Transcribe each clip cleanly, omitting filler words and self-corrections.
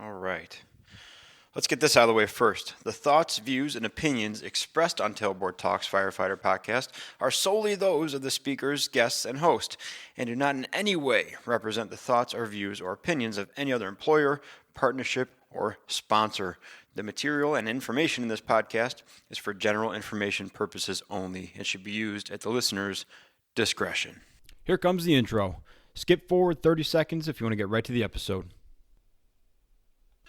All right. Let's get this out of the way first. The thoughts, views, and opinions expressed on Tailboard Talks Firefighter Podcast are solely those of the speakers, guests, and host, and do not in any way represent the thoughts or views or opinions of any other employer, partnership, or sponsor. The material and information in this podcast is for general information purposes only and should be used at the listener's discretion. Here comes the intro. Skip forward 30 seconds if you want to get right to the episode.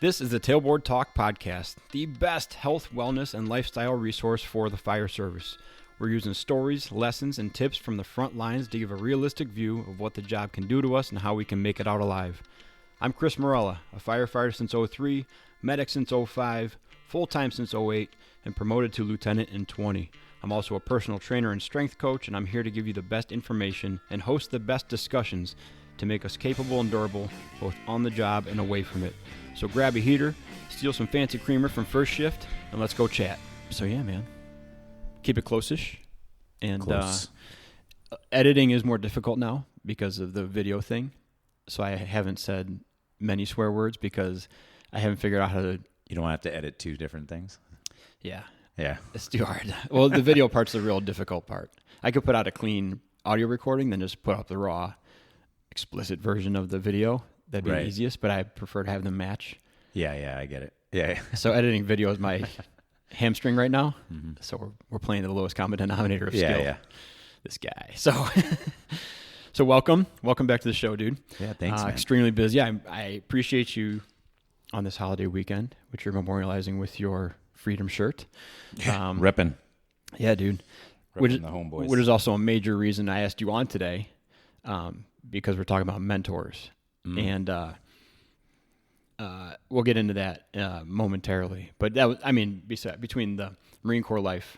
This is the Tailboard Talk Podcast, the best health, wellness, and lifestyle resource for the fire service. We're using stories, lessons, and tips from the front lines to give a realistic view of what the job can do to us and how we can make it out alive. I'm Chris Morella, a firefighter since 03, medic since 05, full-time since 08, and promoted to lieutenant in 20. I'm also a personal trainer and strength coach, and I'm here to give you the best information and host the best discussions to make us capable and durable, both on the job and away from it. So grab a heater, steal some fancy creamer from first shift, and let's go chat. So yeah, man, keep it close-ish. And Close. Editing is more difficult now because of the video thing. So I haven't said many swear words because I haven't figured out how to. You don't have to edit two different things. Yeah, It's too hard. Well, the video part's the real difficult part. I could put out a clean audio recording, then just put up the raw, explicit version of the video. That'd be the easiest, but I prefer to have them match. Yeah, I get it. Yeah. So editing video is my hamstring right now. Mm-hmm. So we're playing the lowest common denominator of skill. Yeah. This guy. So welcome back to the show, dude. Yeah, thanks, man. Extremely busy. I appreciate you on this holiday weekend, which you're memorializing with your Freedom shirt. Reppin'. Yeah, dude. Reppin' the homeboys. Which is also a major reason I asked you on today, because we're talking about mentors. And we'll get into that momentarily. But that was, between the Marine Corps life,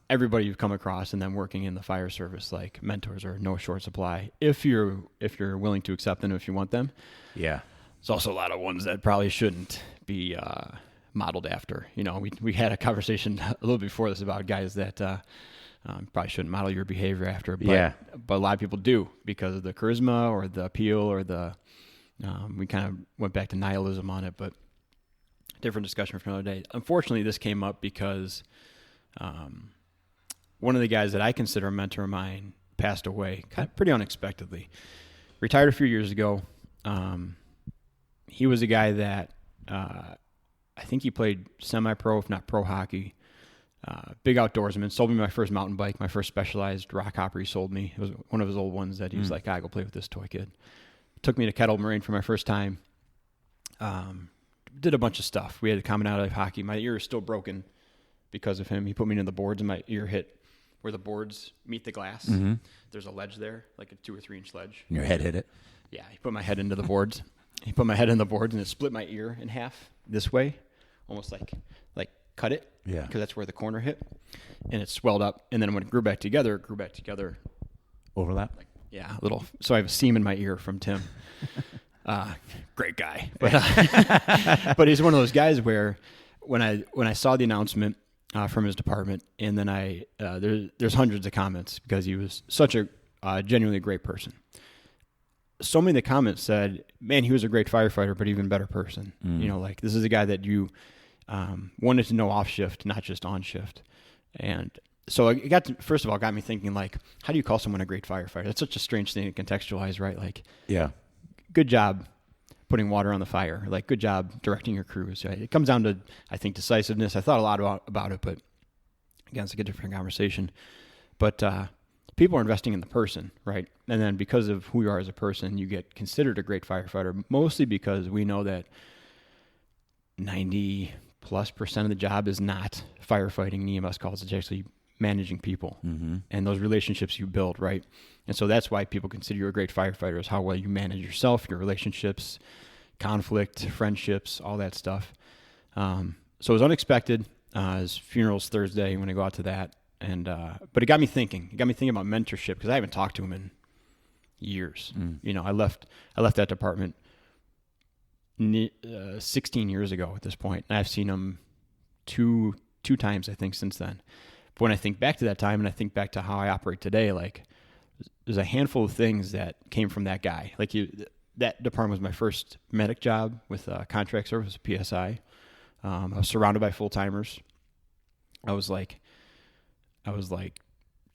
everybody you've come across, and then working in the fire service, like mentors are no short supply. If you're willing to accept them, if you want them. Yeah. There's also a lot of ones that probably shouldn't be modeled after. You know, we had a conversation a little before this about guys that probably shouldn't model your behavior after, but a lot of people do because of the charisma or the appeal or the we kind of went back to nihilism on it, but different discussion for another day. Unfortunately, this came up because one of the guys that I consider a mentor of mine passed away kind of pretty unexpectedly. Retired a few years ago. He was a guy that I think he played semi-pro, if not pro hockey. Big outdoorsman. Sold me my first mountain bike, my first specialized rock hopper he sold me. It was one of his old ones that he was like, go play with this toy, kid. Took me to Kettle Moraine for my first time. Did a bunch of stuff. We had commonality of hockey. My ear is still broken because of him. He put me in the boards and my ear hit where the boards meet the glass. Mm-hmm. There's a ledge there, like a 2 or 3 inch ledge. And your head hit it? Yeah, he put my head into the boards. He put my head in the boards and it split my ear in half this way, almost like cut it. Yeah. Because that's where the corner hit. And it swelled up. And then when it grew back together, Overlap? Yeah, a little. So I have a seam in my ear from Tim. Great guy. But but he's one of those guys where when I saw the announcement from his department, and then there's hundreds of comments because he was such a genuinely great person. So many of the comments said, man, he was a great firefighter, but even better person. You know, like this is a guy that you wanted to know off shift, not just on shift. And so it got me thinking, like, how do you call someone a great firefighter? That's such a strange thing to contextualize, right? Like, yeah, good job putting water on the fire. Like, good job directing your crews. Right? It comes down to, I think, decisiveness. I thought a lot about it, but again, it's like a different conversation. But people are investing in the person, right? And then because of who you are as a person, you get considered a great firefighter, mostly because we know that 90+% of the job is not firefighting and EMS calls. It's actually managing people and those relationships you build, right? And so that's why people consider you a great firefighter, is how well you manage yourself, your relationships, conflict, friendships, all that stuff. So it was unexpected. His funeral's Thursday. I'm going to go out to that. And but it got me thinking. It got me thinking about mentorship because I haven't talked to him in years. You know, I left that department 16 years ago at this point, and I've seen him two times, I think, since then. But when I think back to that time and I think back to how I operate today, like, there's a handful of things that came from that guy. Like, that department was my first medic job with contract service, PSI. I was surrounded by full-timers. I was like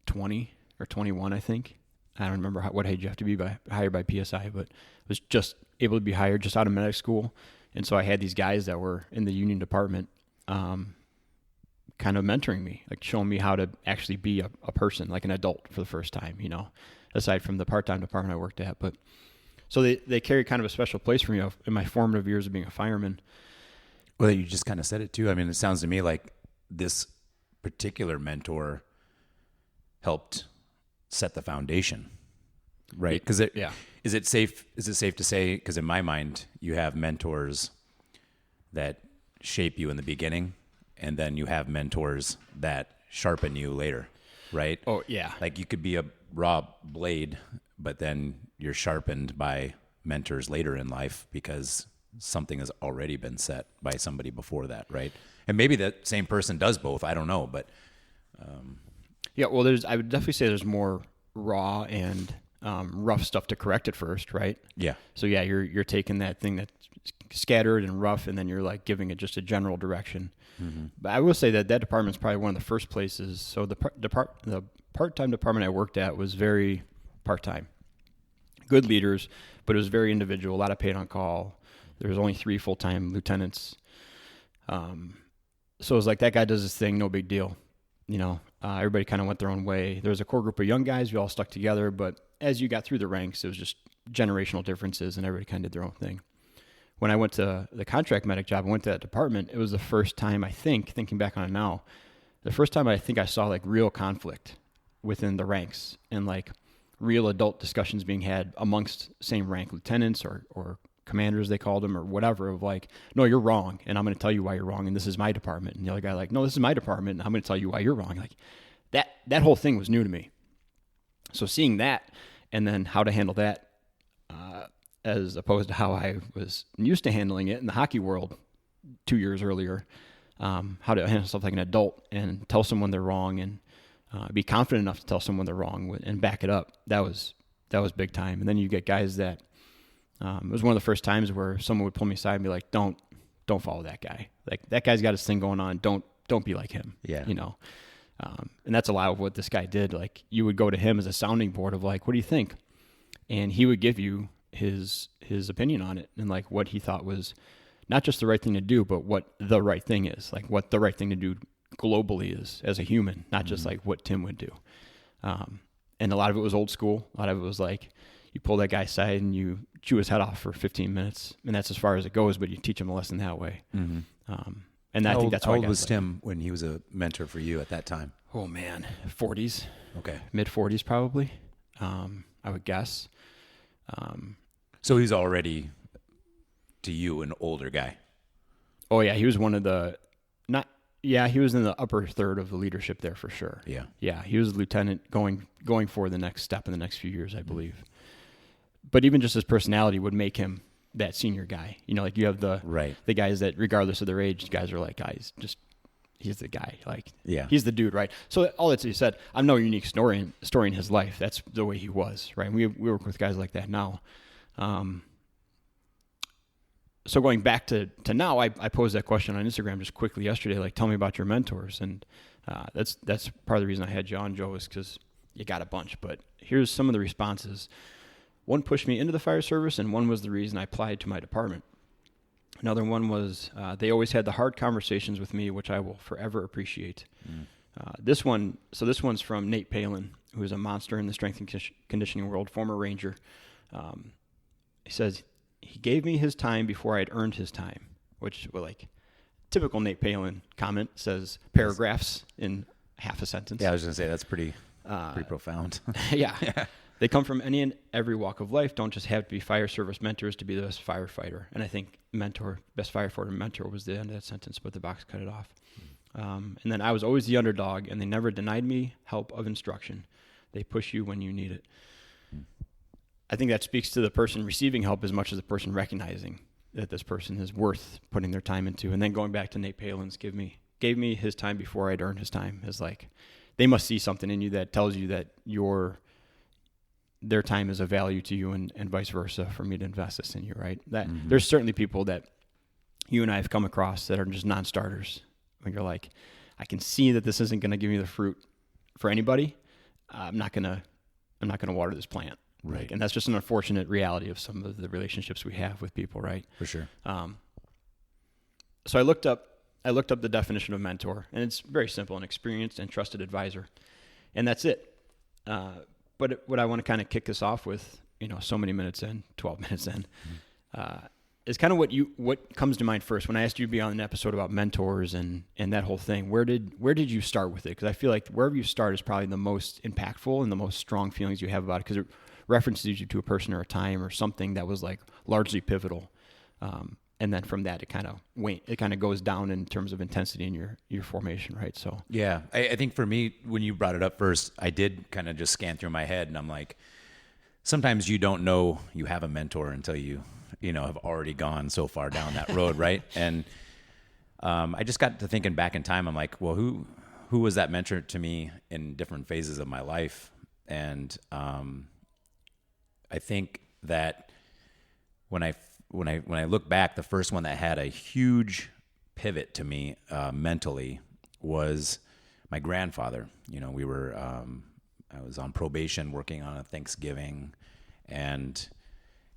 20 or 21, I think. I don't remember what age you have to be hired by PSI, but was just able to be hired just out of medic school. And so I had these guys that were in the union department kind of mentoring me, like showing me how to actually be a person, like an adult for the first time, aside from the part-time department I worked at. But so they carry kind of a special place for me in my formative years of being a fireman. Well, you just kind of said it too. I mean, it sounds to me like this particular mentor helped set the foundation, right? Because is it safe to say, because in my mind, you have mentors that shape you in the beginning, and then you have mentors that sharpen you later, right? Oh, yeah. Like you could be a raw blade, but then you're sharpened by mentors later in life because something has already been set by somebody before that, right? And maybe that same person does both. I don't know, but yeah. Well, I would definitely say there's more raw and rough stuff to correct at first, right? Yeah. So yeah, you're taking that thing that's scattered and rough, and then you're like giving it just a general direction. Mm-hmm. But I will say that department's probably one of the first places. So the part-time department I worked at was very part-time. Good leaders, but it was very individual. A lot of paid on call. There was only 3 full-time lieutenants. So it was like that guy does his thing, no big deal. Everybody kind of went their own way. There was a core group of young guys. We all stuck together, but as you got through the ranks, it was just generational differences, and everybody kind of did their own thing. When I went to the contract medic job, I went to that department. It was the first time, I think, thinking back on it now, the first time I think I saw like real conflict within the ranks and like real adult discussions being had amongst same rank lieutenants or commanders, they called them, or whatever, of like, no, you're wrong, and I'm going to tell you why you're wrong, and this is my department. And the other guy like, no, this is my department, and I'm going to tell you why you're wrong. Like that whole thing was new to me. So seeing that, and then how to handle that, as opposed to how I was used to handling it in the hockey world 2 years earlier, how to handle stuff like an adult and tell someone they're wrong and be confident enough to tell someone they're wrong and back it up. That was big time. And then you get guys that it was one of the first times where someone would pull me aside and be like, don't follow that guy. Like that guy's got his thing going on. Don't be like him. Yeah. And that's a lot of what this guy did. Like you would go to him as a sounding board of like, what do you think? And he would give you his opinion on it and like what he thought was not just the right thing to do, but what the right thing is, like what the right thing to do globally is as a human, not just like what Tim would do. And a lot of it was old school. A lot of it was like you pull that guy aside and you chew his head off for 15 minutes, and that's as far as it goes, but you teach him a lesson that way. Mm-hmm. And I think that's why. How old was Tim when he was a mentor for you at that time? Oh man, 40s. Okay. Mid 40s probably, I would guess. So he's already, to you, an older guy. Oh yeah, he was one of the he was in the upper third of the leadership there for sure. Yeah. Yeah, he was a lieutenant going for the next step in the next few years, I believe. But even just his personality would make him that senior guy. Like you have the guys that, regardless of their age, guys are like, guys, just he's the guy. Like, yeah, he's the dude, right? So all that you said, I'm no unique story in his life. That's the way he was, right? We work with guys like that now. So going back to now, I posed that question on Instagram just quickly yesterday, like, tell me about your mentors. And that's part of the reason I had you on, Joe, is because you got a bunch. But here's some of the responses. One pushed me into the fire service, and one was the reason I applied to my department. Another one was they always had the hard conversations with me, which I will forever appreciate. This one's from Nate Palin, who is a monster in the strength and conditioning world, former Ranger. He says, he gave me his time before I'd earned his time, which, well, like, typical Nate Palin comment, says paragraphs in half a sentence. Yeah, I was going to say, that's pretty profound. Yeah. They come from any and every walk of life. Don't just have to be fire service mentors to be the best firefighter. And I think best firefighter mentor was the end of that sentence, but the box cut it off. And then I was always the underdog, and they never denied me help of instruction. They push you when you need it. I think that speaks to the person receiving help as much as the person recognizing that this person is worth putting their time into. And then going back to Nate Palin's gave me his time before I'd earned his time, is like, they must see something in you that tells you that you're their time is of value to you and vice versa for me to invest this in you, right? That there's certainly people that you and I have come across that are just non-starters. When you're like, I can see that this isn't going to give me the fruit for anybody. I'm not going to water this plant. Right. Like, and that's just an unfortunate reality of some of the relationships we have with people, right? For sure. So I looked up the definition of mentor, and it's very simple: an experienced and trusted advisor, and that's it. But what I want to kind of kick this off with, so many minutes in, 12 minutes in, is kind of what comes to mind first when I asked you to be on an episode about mentors and that whole thing. Where did you start with it? Because I feel like wherever you start is probably the most impactful and the most strong feelings you have about it, because it references you to a person or a time or something that was like largely pivotal. And then from that, it kind of goes down in terms of intensity in your formation, right? So yeah, I think for me, when you brought it up first, I did kind of just scan through my head, and I'm like, sometimes you don't know you have a mentor until you have already gone so far down that road, right? And I just got to thinking back in time. I'm like, well, who was that mentor to me in different phases of my life? And I think that when I look back, the first one that had a huge pivot to me mentally was my grandfather. I was on probation working on a Thanksgiving, and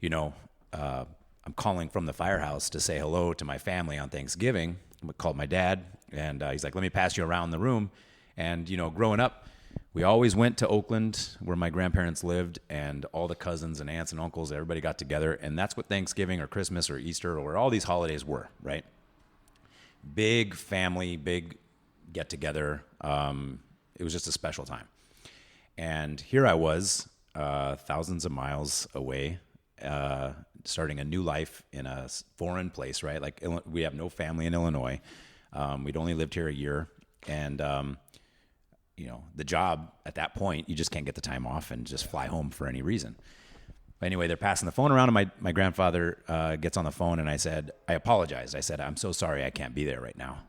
I'm calling from the firehouse to say hello to my family on Thanksgiving. I called my dad, and he's like, "Let me pass you around the room." And growing up, we always went to Oakland where my grandparents lived, and all the cousins and aunts and uncles, everybody got together. And that's what Thanksgiving or Christmas or Easter or all these holidays were, right? Big family, big get together. It was just a special time. And here I was, thousands of miles away, starting a new life in a foreign place, right? Like, we have no family in Illinois. We'd only lived here a year. And, the job at that point, you just can't get the time off and just fly home for any reason. But anyway, they're passing the phone around, and my grandfather gets on the phone, and I apologized. I said, "I'm so sorry I can't be there right now.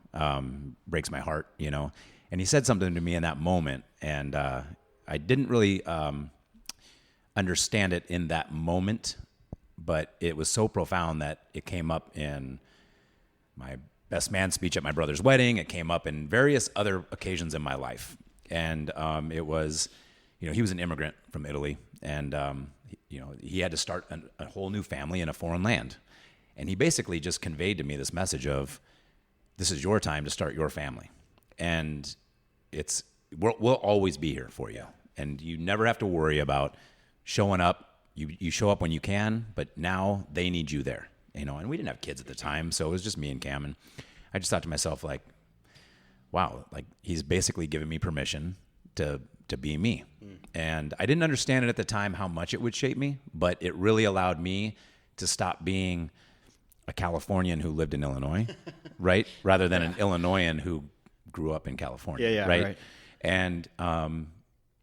Breaks my heart, And he said something to me in that moment, and I didn't really understand it in that moment, but it was so profound that it came up in my best man speech at my brother's wedding. It came up in various other occasions in my life. And it was, he was an immigrant from Italy, and, he had to start a whole new family in a foreign land. And he basically just conveyed to me this message of, this is your time to start your family. And we'll always be here for you. And you never have to worry about showing up. You show up when you can, but now they need you there, and we didn't have kids at the time. So it was just me and Cam. And I just thought to myself, like, wow, like, he's basically giving me permission to be me. And I didn't understand it at the time how much it would shape me, but it really allowed me to stop being a Californian who lived in Illinois, right? Rather than an Illinoisan who grew up in California, right? And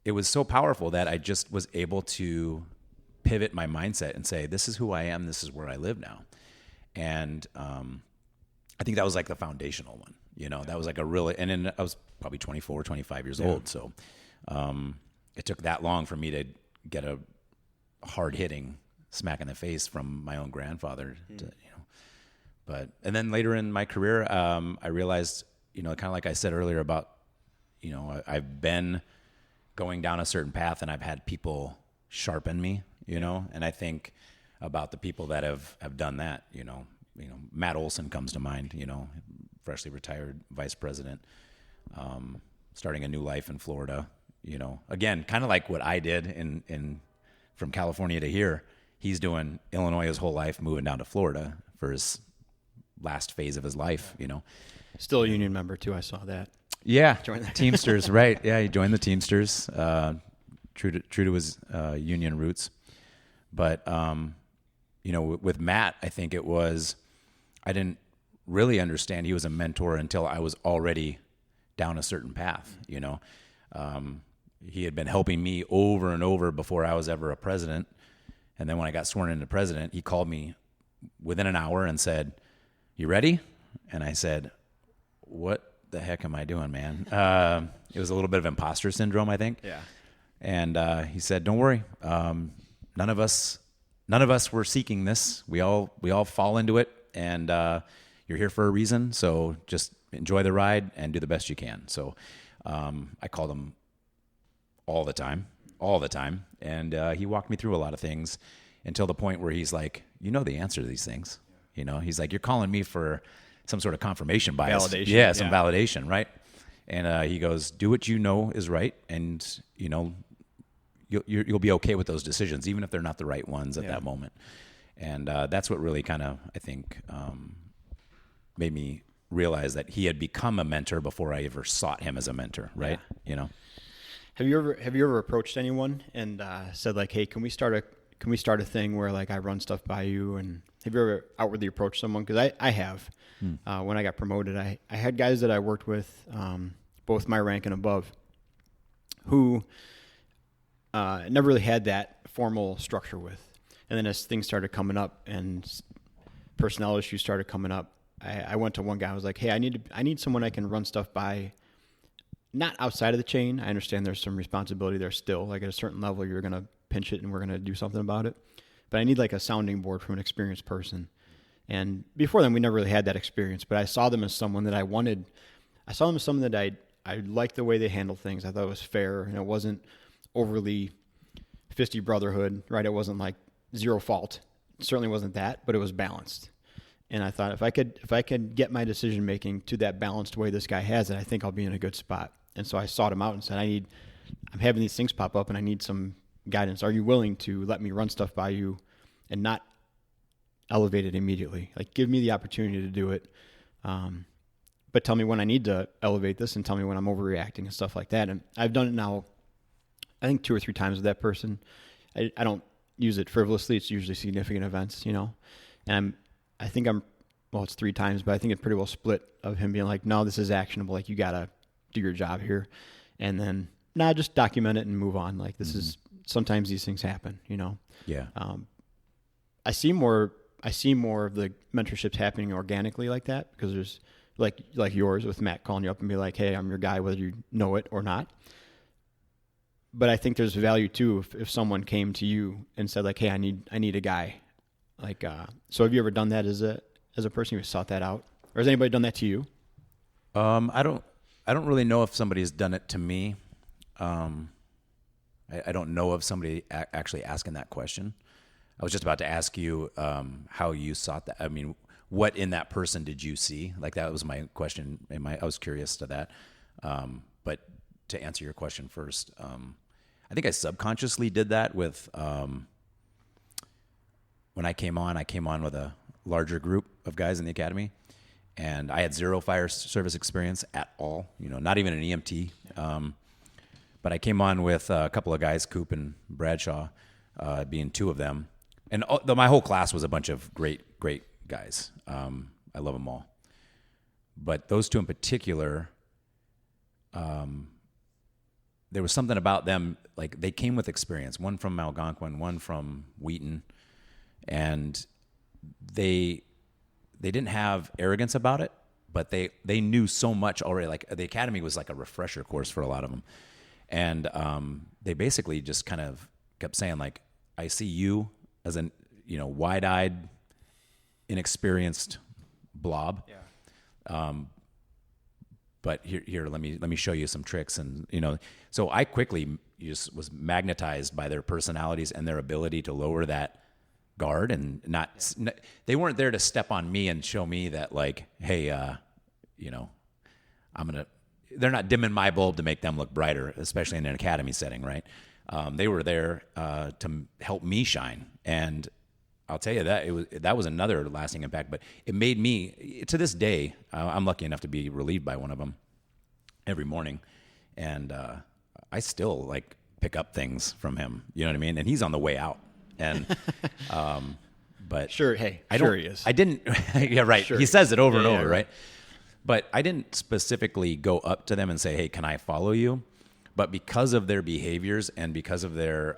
it was so powerful that I just was able to pivot my mindset and say, this is who I am, this is where I live now. And I think that was like the foundational one. That was like a really, and then I was probably 24, 25 years old. So it took that long for me to get a hard hitting smack in the face from my own grandfather. And then later in my career, I realized, kind of like I said earlier about, I've been going down a certain path, and I've had people sharpen me, and I think about the people that have done that, Matt Olson comes to mind, freshly retired vice president, starting a new life in Florida, again, kind of like what I did in from California to here. He's doing Illinois his whole life, moving down to Florida for his last phase of his life, Still a union member too. I saw that. Yeah. Joined the Teamsters, right. Yeah. He joined the Teamsters, true to his union roots. But, with Matt, I think I didn't really understand he was a mentor until I was already down a certain path, He had been helping me over and over before I was ever a president. And then when I got sworn into president, he called me within an hour and said, "You ready?" And I said, "What the heck am I doing, man?" It was a little bit of imposter syndrome, I think. Yeah. And he said, "Don't worry. None of us were seeking this. We all fall into it, and you're here for a reason. So just enjoy the ride and do the best you can." So I called him all the time, and he walked me through a lot of things until the point where he's like, "You know the answer to these things." You know, he's like, "You're calling me for some sort of confirmation bias." Validation. Yeah, some validation, right? And he goes, "Do what you know is right, and you know you'll be okay with those decisions, even if they're not the right ones at that moment." And that's what really kind of, I think, made me realize that he had become a mentor before I ever sought him as a mentor, right? Yeah. You know. Have you ever approached anyone and said like, "Hey, can we start a thing where like I run stuff by you?" And have you ever outwardly approached someone? Because I have. When I got promoted, I had guys that I worked with, both my rank and above, who never really had that formal structure with. And then as things started coming up and personnel issues started coming up, I went to one guy. I was like, "Hey, I need someone I can run stuff by, not outside of the chain. I understand there's some responsibility there still. Like at a certain level, you're going to pinch it and we're going to do something about it. But I need like a sounding board from an experienced person." And before then, we never really had that experience. But I saw them as someone that I wanted. I saw them as someone that I liked the way they handled things. I thought it was fair, and it wasn't overly fisty brotherhood, right? It wasn't like zero fault. It certainly wasn't that, but it was balanced. And I thought if I could get my decision making to that balanced way this guy has it, I think I'll be in a good spot. And so I sought him out and said, I'm having these things pop up and I need some guidance. Are you willing to let me run stuff by you and not elevate it immediately? Like give me the opportunity to do it. But tell me when I need to elevate this and tell me when I'm overreacting and stuff like that. And I've done it now, I think 2 or 3 times with that person. I don't use it frivolously. It's usually significant events, you know, and it's 3 times, but I think it's pretty well split of him being like, "No, this is actionable. Like you got to do your job here." And then, just document it and move on. Like this is, sometimes these things happen, you know? Yeah. I see more of the mentorships happening organically like that, because there's like yours with Matt calling you up and be like, "Hey, I'm your guy," whether you know it or not. But I think there's value too if someone came to you and said like, "Hey, I need a guy." Like, so have you ever done that as a person? You sought that out, or has anybody done that to you? I don't really know if somebody's done it to me. I don't know of somebody actually asking that question. I was just about to ask you how you sought that. I mean, what in that person did you see? Like that was my question. I was curious to that. But to answer your question first, I think I subconsciously did that with when I came on with a larger group of guys in the academy, and I had 0 fire service experience at all, you know, not even an EMT. But I came on with a couple of guys, Coop and Bradshaw, being 2 of them. And my whole class was a bunch of great guys. I love them all. But those 2 in particular, there was something about them, like they came with experience. One from Algonquin, one from Wheaton. And they didn't have arrogance about it, but they knew so much already. Like the academy was like a refresher course for a lot of them. And they basically just kind of kept saying like, "I see you as an, you know, wide-eyed, inexperienced blob. Yeah. But here, let me show you some tricks." And, you know, so I quickly just was magnetized by their personalities and their ability to lower that guard, and they weren't there to step on me and show me that like, "Hey, you know, they're not dimming my bulb to make them look brighter," especially in an academy setting, right? They were there to help me shine. And I'll tell you that was another lasting impact, but it made me, to this day, I'm lucky enough to be relieved by one of them every morning. And I still like pick up things from him, you know what I mean? And he's on the way out. And, but sure. Hey, sure he is. I didn't, yeah, right. Sure. He says it over and over, right. right? But I didn't specifically go up to them and say, "Hey, can I follow you?" But because of their behaviors and because of their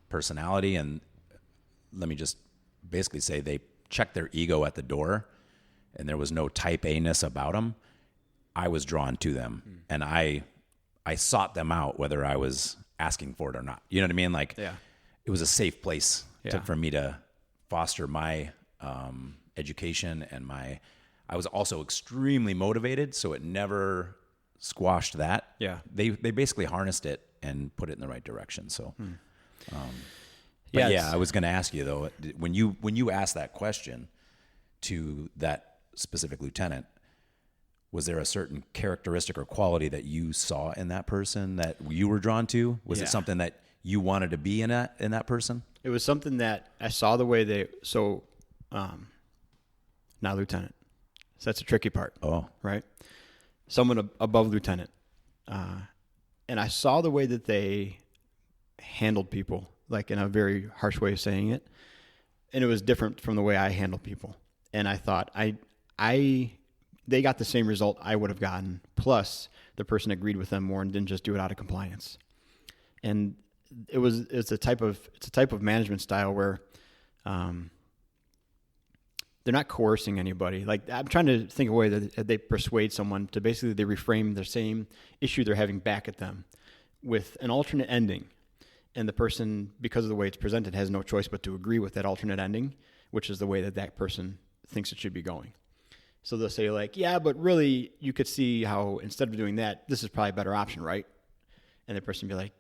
personality, and let me just basically say they checked their ego at the door, and there was no type A-ness about them, I was drawn to them. And I sought them out, whether I was asking for it or not. You know what I mean? Like, it was a safe place for me to foster my education, and I was also extremely motivated, so it never squashed that. Yeah. They basically harnessed it and put it in the right direction. So, I was going to ask you though, when you asked that question to that specific lieutenant, was there a certain characteristic or quality that you saw in that person that you were drawn to? Was it something that you wanted to be in that person? It was something that I saw the way not lieutenant. So that's a tricky part. Oh, right. Someone above lieutenant. And I saw the way that they handled people, like in a very harsh way of saying it. And it was different from the way I handle people. And I thought they got the same result I would have gotten. Plus the person agreed with them more and didn't just do it out of compliance. And it's a type of management style where, they're not coercing anybody. Like, I'm trying to think of a way that they persuade someone to basically they reframe the same issue they're having back at them with an alternate ending. And the person, because of the way it's presented, has no choice but to agree with that alternate ending, which is the way that person thinks it should be going. So they'll say like, yeah, but really you could see how instead of doing that, this is probably a better option, right? And the person will be like,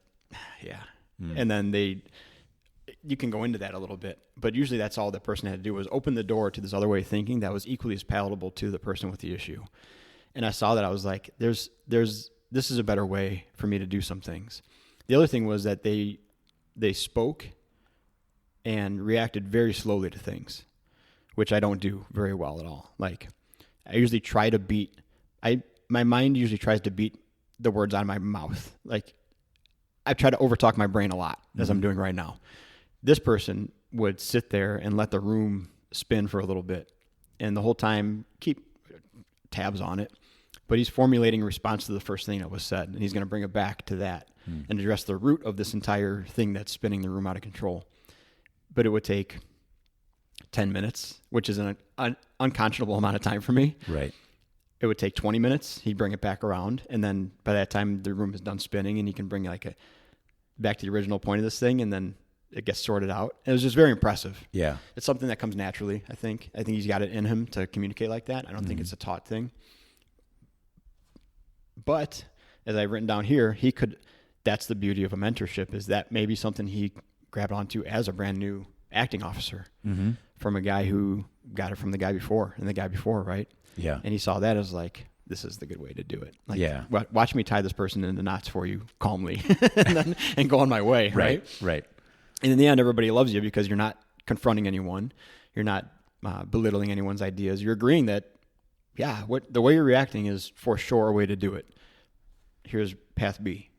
yeah. And then you can go into that a little bit, but usually that's all the person had to do was open the door to this other way of thinking that was equally as palatable to the person with the issue. And I saw that, I was like, this is a better way for me to do some things. The other thing was that they spoke and reacted very slowly to things, which I don't do very well at all. Like, I usually try to my mind usually tries to beat the words out of my mouth. Like, I try to overtalk my brain a lot, as I'm doing right now. This person would sit there and let the room spin for a little bit, and the whole time keep tabs on it. But he's formulating a response to the first thing that was said, and he's going to bring it back to that and address the root of this entire thing that's spinning the room out of control. But it would take 10 minutes, which is an unconscionable amount of time for me. Right. It would take 20 minutes. He'd bring it back around, and then by that time the room is done spinning, and he can bring back to the original point of this thing, and then it gets sorted out. And it was just very impressive. Yeah. It's something that comes naturally, I think. I think he's got it in him to communicate like that. I don't think it's a taught thing. But as I've written down here, that's the beauty of a mentorship, is that maybe something he grabbed onto as a brand new acting officer from a guy who got it from the guy before and the guy before, right? Yeah. And he saw that as like, this is the good way to do it. Like, watch me tie this person into knots for you calmly and go on my way, right? Right. And in the end, everybody loves you because you're not confronting anyone. You're not belittling anyone's ideas. You're agreeing that, the way you're reacting is for sure a way to do it. Here's path B,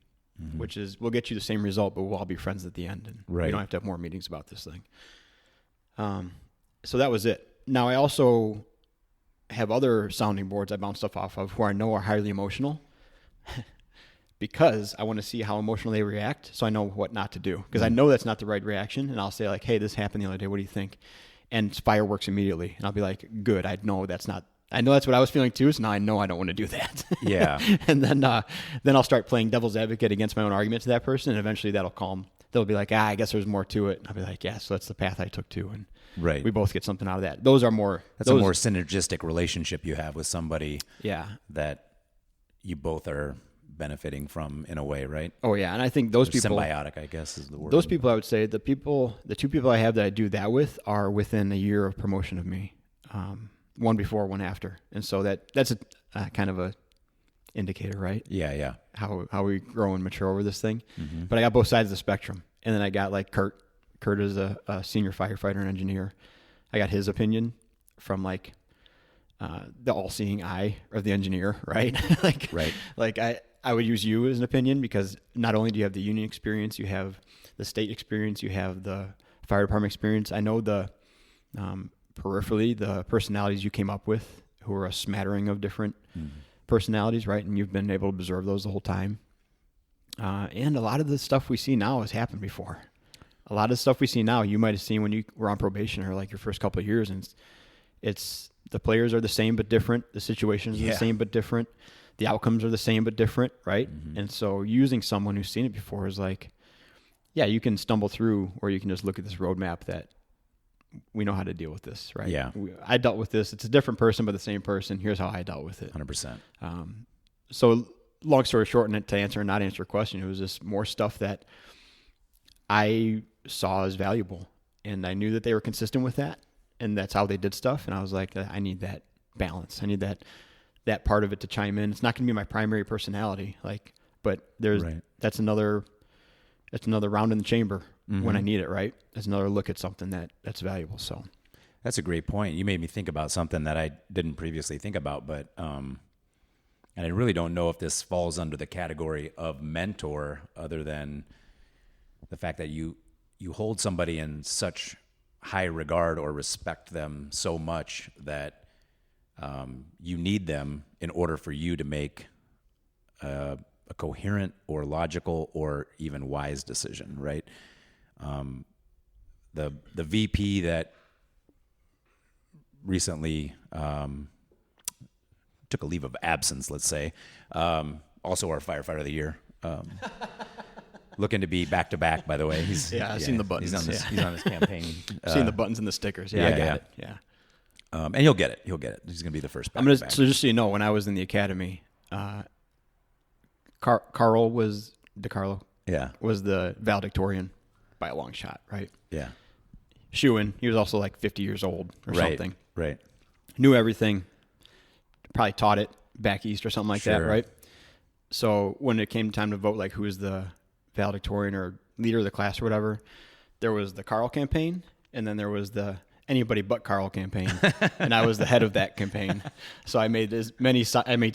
which is we'll get you the same result, but we'll all be friends at the end. And we don't have to have more meetings about this thing. So that was it. Now, I also have other sounding boards I bounce stuff off of who I know are highly emotional because I want to see how emotional they react so I know what not to do. Because I know that's not the right reaction, and I'll say like, hey, this happened the other day. What do you think? And fireworks immediately. And I'll be like, good. I know that's what I was feeling too, so now I know I don't want to do that. Yeah. And then I'll start playing devil's advocate against my own argument to that person, and eventually that'll calm. They'll be like, I guess there's more to it. And I'll be like, so that's the path I took too. And we both get something out of that. That's a more synergistic relationship you have with somebody that you both are benefiting from in a way, right? Oh, yeah. And I think those people... Symbiotic, I guess, is the word. Those people, I would say, the two people I have that I do that with are within a year of promotion of me. One before, one after. And so that's a kind of a indicator, right? Yeah. How we grow and mature over this thing. Mm-hmm. But I got both sides of the spectrum. And then I got like Kurt. Kurt is a senior firefighter and engineer. I got his opinion from like the all-seeing eye of the engineer, right? Like I would use you as an opinion because not only do you have the union experience, you have the state experience, you have the fire department experience. I know the peripherally the personalities you came up with, who are a smattering of different personalities, right? And you've been able to observe those the whole time. And a lot of the stuff we see now has happened before. A lot of the stuff we see now, you might have seen when you were on probation or like your first couple of years, and it's the players are the same but different. The situations are the same but different. the outcomes are the same but different, right? And so using someone who's seen it before is like, yeah, you can stumble through, or you can just look at this roadmap that we know how to deal with this, right? Yeah. I dealt with this. It's a different person, but the same person. Here's how I dealt with it. 100%. So long story short, and to answer or not answer a question, it was just more stuff that I saw as valuable, and I knew that they were consistent with that, and that's how they did stuff. And I was like, I need that balance. I need that part of it to chime in. It's not going to be my primary personality, but that's another round in the chamber when I need it, right? That's another look at something that's valuable. So that's a great point. You made me think about something that I didn't previously think about, but and I really don't know if this falls under the category of mentor, other than the fact that you hold somebody in such high regard or respect them so much that you need them in order for you to make a coherent or logical or even wise decision, right? The VP that recently took a leave of absence, let's say, also our Firefighter of the Year, looking to be back to back. By the way, I've seen the buttons. He's on this campaign. Seen the buttons and the stickers. Yeah, I got it. Yeah. And he'll get it. He's going to be the first. So just so you know, when I was in the academy, Carl was DeCarlo. Yeah. Was the valedictorian by a long shot, right? Yeah. Schuin, he was also like 50 years old or something. Right. Knew everything. Probably taught it back east or something like that, right? So when it came time to vote, like who is the valedictorian or leader of the class or whatever, there was the Carl campaign, and then there was the anybody but Carl campaign, and I was the head of that campaign. So I made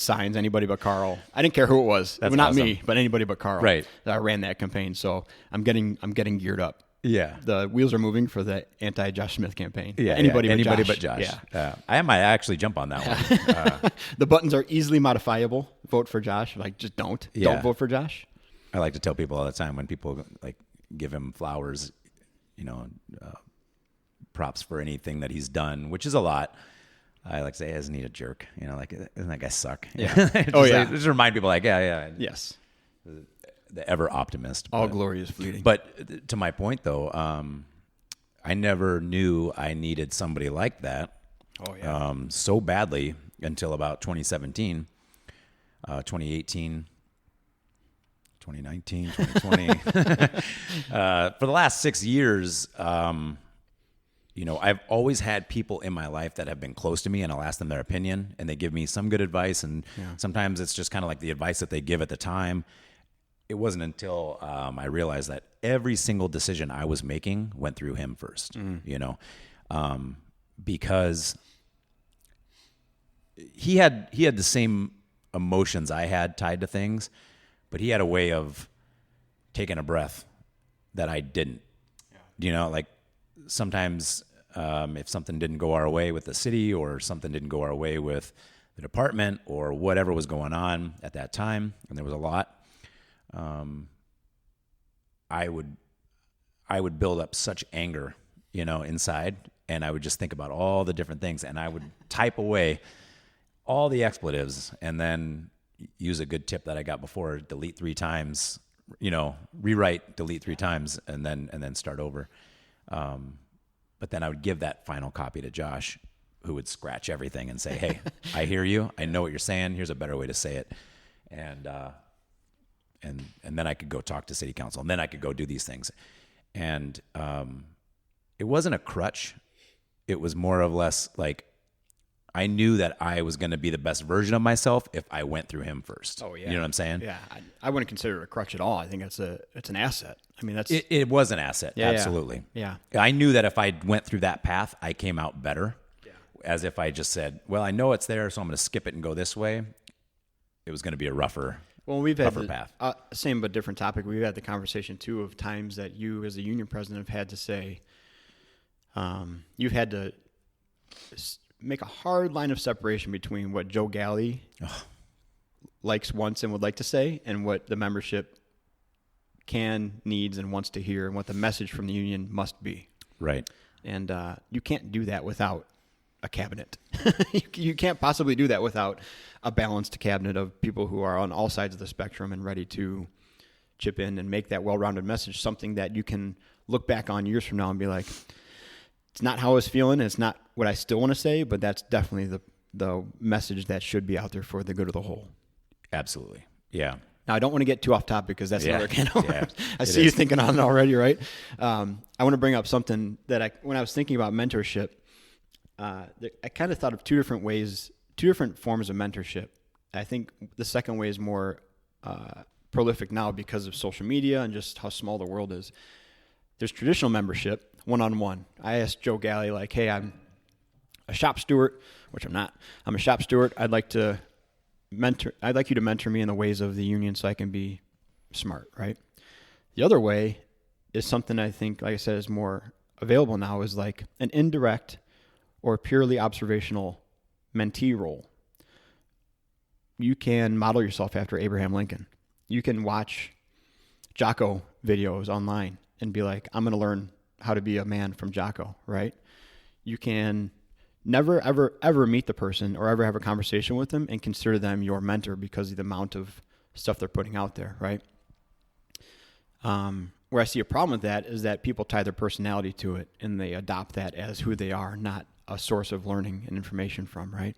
signs, anybody but Carl. I didn't care who it was. That's not awesome. me, but anybody but Carl. Right. I ran that campaign, so I'm getting geared up. Yeah. The wheels are moving for the anti-Josh Smith campaign. Yeah. Anybody but Josh. Yeah. I might actually jump on that one. The buttons are easily modifiable. Vote for Josh. Like, just don't. Yeah. Don't vote for Josh. I like to tell people all the time when people like give him flowers, props for anything that he's done, which is a lot. I like to say, isn't he a jerk? Doesn't that guy suck? Yeah. Just remind people Yes. The ever optimist. All glory is fleeting. But to my point, though, I never knew I needed somebody like that. Oh, yeah. So badly until about 2017, 2018, 2019, 2020. For the last 6 years, I've always had people in my life that have been close to me, and I'll ask them their opinion, and they give me some good advice, and sometimes it's just kind of like the advice that they give at the time. It wasn't until I realized that every single decision I was making went through him first, because he had the same emotions I had tied to things, but he had a way of taking a breath that I didn't. Like sometimes if something didn't go our way with the city, or something didn't go our way with the department, or whatever was going on at that time, and there was a lot, I would build up such anger, inside, and I would just think about all the different things, and I would type away all the expletives, and then use a good tip that I got before: delete 3 times, rewrite, delete 3 times, and then start over. But then I would give that final copy to Josh, who would scratch everything and say, "Hey, I hear you. I know what you're saying. Here's a better way to say it." And then I could go talk to city council, and then I could go do these things. And it wasn't a crutch. It was more or less like I knew that I was going to be the best version of myself if I went through him first. Oh, yeah. You know what I'm saying? Yeah. I wouldn't consider it a crutch at all. I think it's an asset. I mean, It was an asset. Yeah, absolutely. Yeah. I knew that if I went through that path, I came out better. Yeah. As if I just said, well, I know it's there, so I'm going to skip it and go this way. It was going to be a rougher path. Same but different topic. We've had the conversation too of times that you, as a union president, have had to say, you've had to make a hard line of separation between what Joe Galli likes, wants, and would like to say, and what the membership needs, and wants to hear, and what the message from the union must be. Right. And you can't do that without a cabinet. You can't possibly do that without a balanced cabinet of people who are on all sides of the spectrum and ready to chip in and make that well-rounded message something that you can look back on years from now and be like, it's not how I was feeling. It's not what I still want to say, but that's definitely the message that should be out there for the good of the whole. Absolutely. Yeah. Now, I don't want to get too off topic because that's another can of worms. I see is. you thinking on it already, right? I want to bring up something that when I was thinking about mentorship, I kind of thought of two different forms of mentorship. I think the second way is more prolific now because of social media and just how small the world is. There's traditional membership, one-on-one. I asked Joe Galli, like, hey, I'm a shop steward, which I'm not. I'm a shop steward. I'd like you to mentor me in the ways of the union so I can be smart, right? The other way is something I think, like I said, is more available now, is like an indirect or purely observational mentee role. You can model yourself after Abraham Lincoln. You can watch Jocko videos online and be like, I'm going to learn how to be a man from Jocko, right? You can never, ever, ever meet the person or ever have a conversation with them and consider them your mentor because of the amount of stuff they're putting out there, right? Where I see a problem with that is that people tie their personality to it and they adopt that as who they are, not a source of learning and information from, right?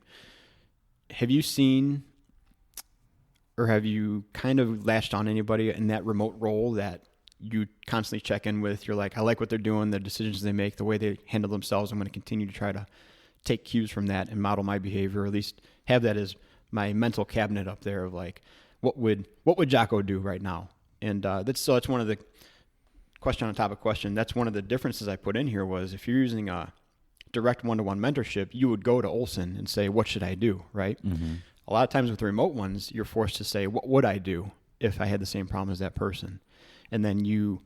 Have you seen or have you kind of latched on anybody in that remote role that you constantly check in with? You're like, I like what they're doing, the decisions they make, the way they handle themselves. I'm going to continue to try to take cues from that and model my behavior, or at least have that as my mental cabinet up there of like, what would Jocko do right now? And that's one of the question on top of question. That's one of the differences I put in here was if you're using a direct one-to-one mentorship, you would go to Olson and say, what should I do, right? Mm-hmm. A lot of times with the remote ones, you're forced to say, what would I do if I had the same problem as that person? And then you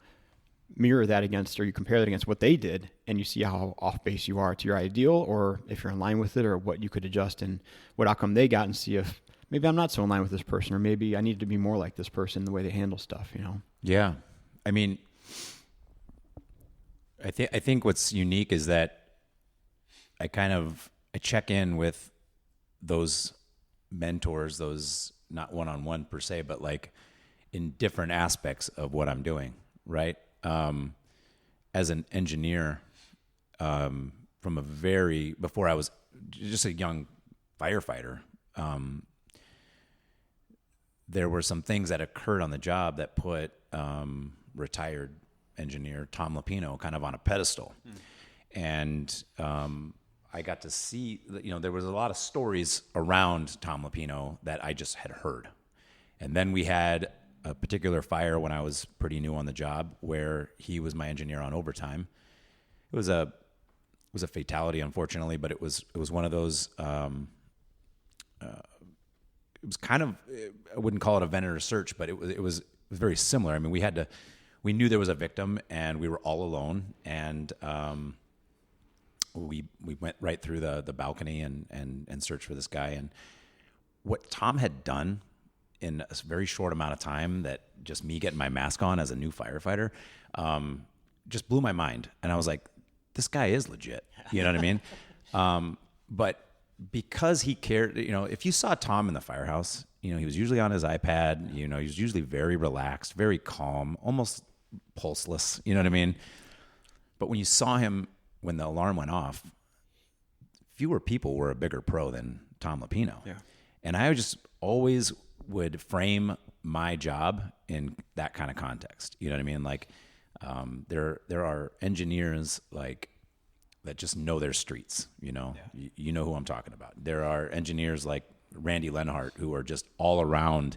mirror that against, or you compare that against what they did, and you see how off base you are to your ideal, or if you're in line with it, or what you could adjust and what outcome they got, and see if maybe I'm not so in line with this person, or maybe I need to be more like this person in the way they handle stuff, you know? Yeah. I mean, I think what's unique is that I check in with those mentors, those not one-on-one per se, but like in different aspects of what I'm doing, right? As an engineer, before I was just a young firefighter, there were some things that occurred on the job that put retired engineer Tom Lapino kind of on a pedestal. And I got to see, there was a lot of stories around Tom Lapino that I just had heard. And then we had a particular fire when I was pretty new on the job where he was my engineer on overtime. It was a fatality, unfortunately, but it was one of those, it was kind of, I wouldn't call it a vendor search, but it was very similar. I mean, we knew there was a victim and we were all alone, and we went right through the balcony and searched for this guy. And what Tom had done in a very short amount of time, that just me getting my mask on as a new firefighter, just blew my mind. And I was like, this guy is legit. You know what I mean? But because he cared, if you saw Tom in the firehouse, he was usually on his iPad, he was usually very relaxed, very calm, almost pulseless, you know what I mean? But when you saw him, when the alarm went off, fewer people were a bigger pro than Tom Lapino. Yeah. And I just always would frame my job in that kind of context. You know what I mean? Like, there are engineers like that just know their streets, Yeah. You know who I'm talking about. There are engineers like Randy Lenhart who are just all around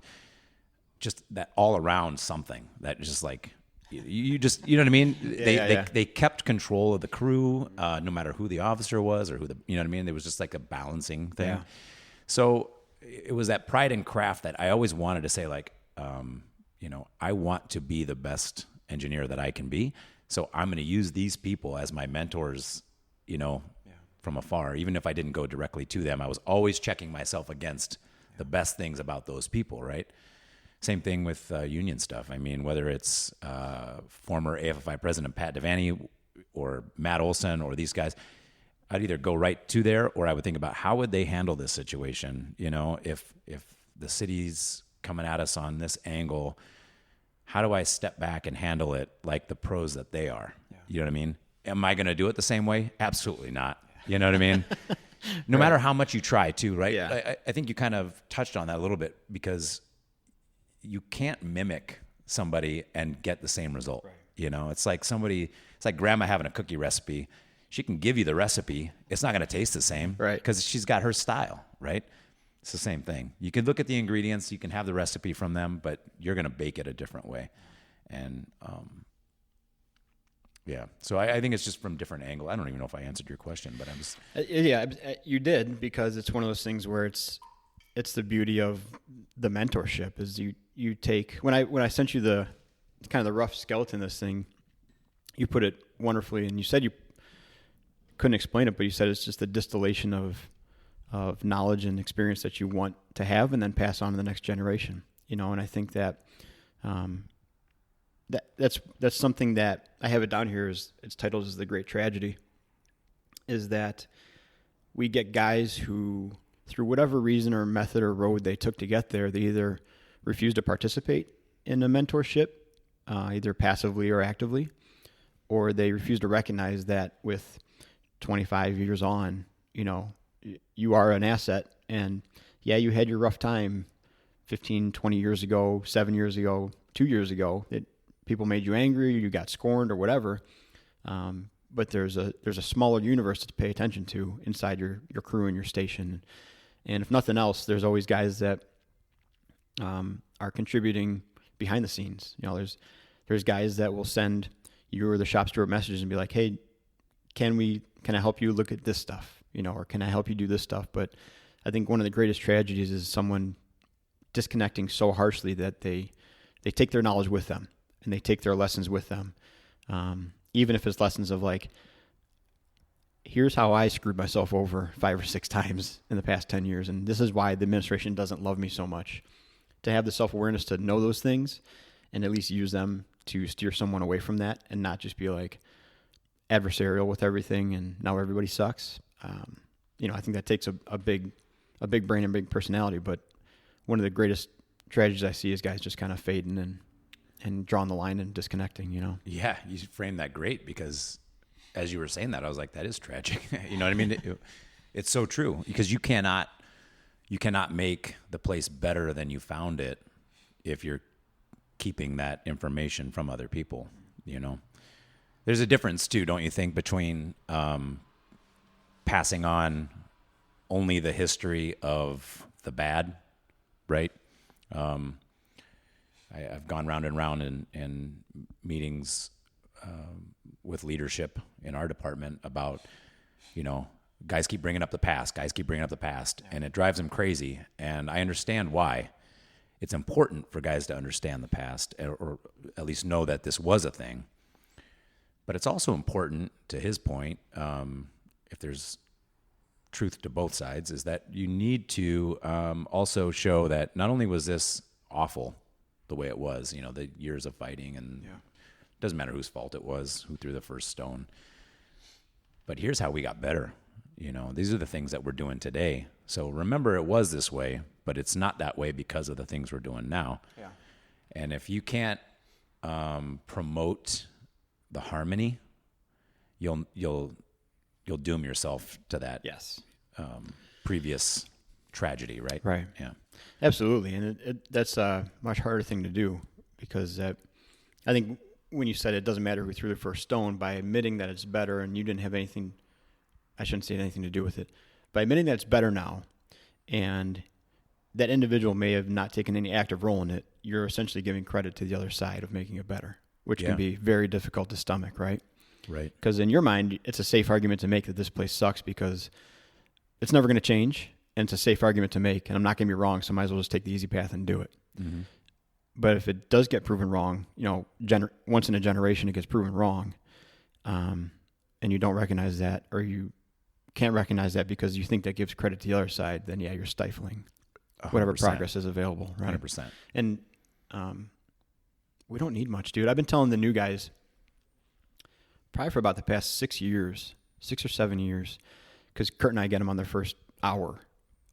something that just like, you know what I mean? They kept control of the crew, no matter who the officer was or you know what I mean? There was just like a balancing thing. Yeah. So it was that pride and craft that I always wanted to say, like, I want to be the best engineer that I can be. So I'm going to use these people as my mentors, from afar. Even if I didn't go directly to them, I was always checking myself against the best things about those people, right? Same thing with union stuff. I mean, whether it's former AFFI President Pat Devaney or Matt Olson or these guys, I'd either go right to there, or I would think about how would they handle this situation. If the city's coming at us on this angle, how do I step back and handle it like the pros that they are? Yeah. You know what I mean? Am I going to do it the same way? Absolutely not. You know what I mean? No matter how much you try to, right? Yeah. I think you kind of touched on that a little bit, because you can't mimic somebody and get the same result. Right. It's like grandma having a cookie recipe. She can give you the recipe. It's not going to taste the same, right? Because she's got her style, right? It's the same thing. You can look at the ingredients, you can have the recipe from them, but you're going to bake it a different way. And, yeah. So I think it's just from different angle. I don't even know if I answered your question, but I was. Yeah, you did, because it's one of those things where it's the beauty of the mentorship is you take, when I sent you the kind of the rough skeleton of this thing, you put it wonderfully, and you said you couldn't explain it, but you said it's just the distillation of knowledge and experience that you want to have and then pass on to the next generation. And I think that that's something that I have it down here, is it's titled as The Great Tragedy, is that we get guys who, through whatever reason or method or road they took to get there, they either refuse to participate in a mentorship, either passively or actively, or they refuse to recognize that with 25 years on, you are an asset. And yeah, you had your rough time 15, 20 years ago, 7 years ago, 2 years ago, that people made you angry, you got scorned or whatever. But there's a smaller universe to pay attention to inside your crew and your station. And if nothing else, there's always guys that are contributing behind the scenes. There's guys that will send you or the shop steward messages and be like, hey, can I help you look at this stuff? Or can I help you do this stuff? But I think one of the greatest tragedies is someone disconnecting so harshly that they take their knowledge with them and they take their lessons with them. Even if it's lessons of like, here's how I screwed myself over 5 or 6 times in the past 10 years. And this is why the administration doesn't love me so much. To have the self-awareness to know those things and at least use them to steer someone away from that and not just be like adversarial with everything and now everybody sucks. I think that takes a big brain and big personality. But one of the greatest tragedies I see is guys just kind of fading and drawing the line and disconnecting, Yeah, you framed that great, because as you were saying that, I was like, that is tragic. You know what I mean? It's so true, because you cannot make the place better than you found it if you're keeping that information from other people. There's a difference too, don't you think, between passing on only the history of the bad, right? I've gone round and round in meetings with leadership in our department about, guys keep bringing up the past, and it drives them crazy. And I understand why. It's important for guys to understand the past, or at least know that this was a thing. But it's also important, to his point, if there's truth to both sides, is that you need to also show that not only was this awful the way it was, the years of fighting, and it doesn't matter whose fault it was, who threw the first stone, but here's how we got better. These are the things that we're doing today. So remember, it was this way, but it's not that way because of the things we're doing now. Yeah. And if you can't promote the harmony, you'll doom yourself to that. Yes. Previous tragedy, right? Right. Yeah. Absolutely, and that's a much harder thing to do, because I think when you said it doesn't matter who threw the first stone, by admitting that it's better and you didn't have anything, I shouldn't say anything to do with it, by admitting that it's better now, and that individual may have not taken any active role in it, you're essentially giving credit to the other side of making it better, which can be very difficult to stomach, right? Right. Because in your mind, it's a safe argument to make that this place sucks because it's never going to change, and it's a safe argument to make, and I'm not going to be wrong, so I might as well just take the easy path and do it. Mm-hmm. But if it does get proven wrong, once in a generation it gets proven wrong, and you don't recognize that, or you can't recognize that because you think that gives credit to the other side, then you're stifling 100%. Whatever progress is available, right? 100%. And we don't need much, dude. I've been telling the new guys probably for about the past 6 or 7 years, because Kurt and I get them on their first hour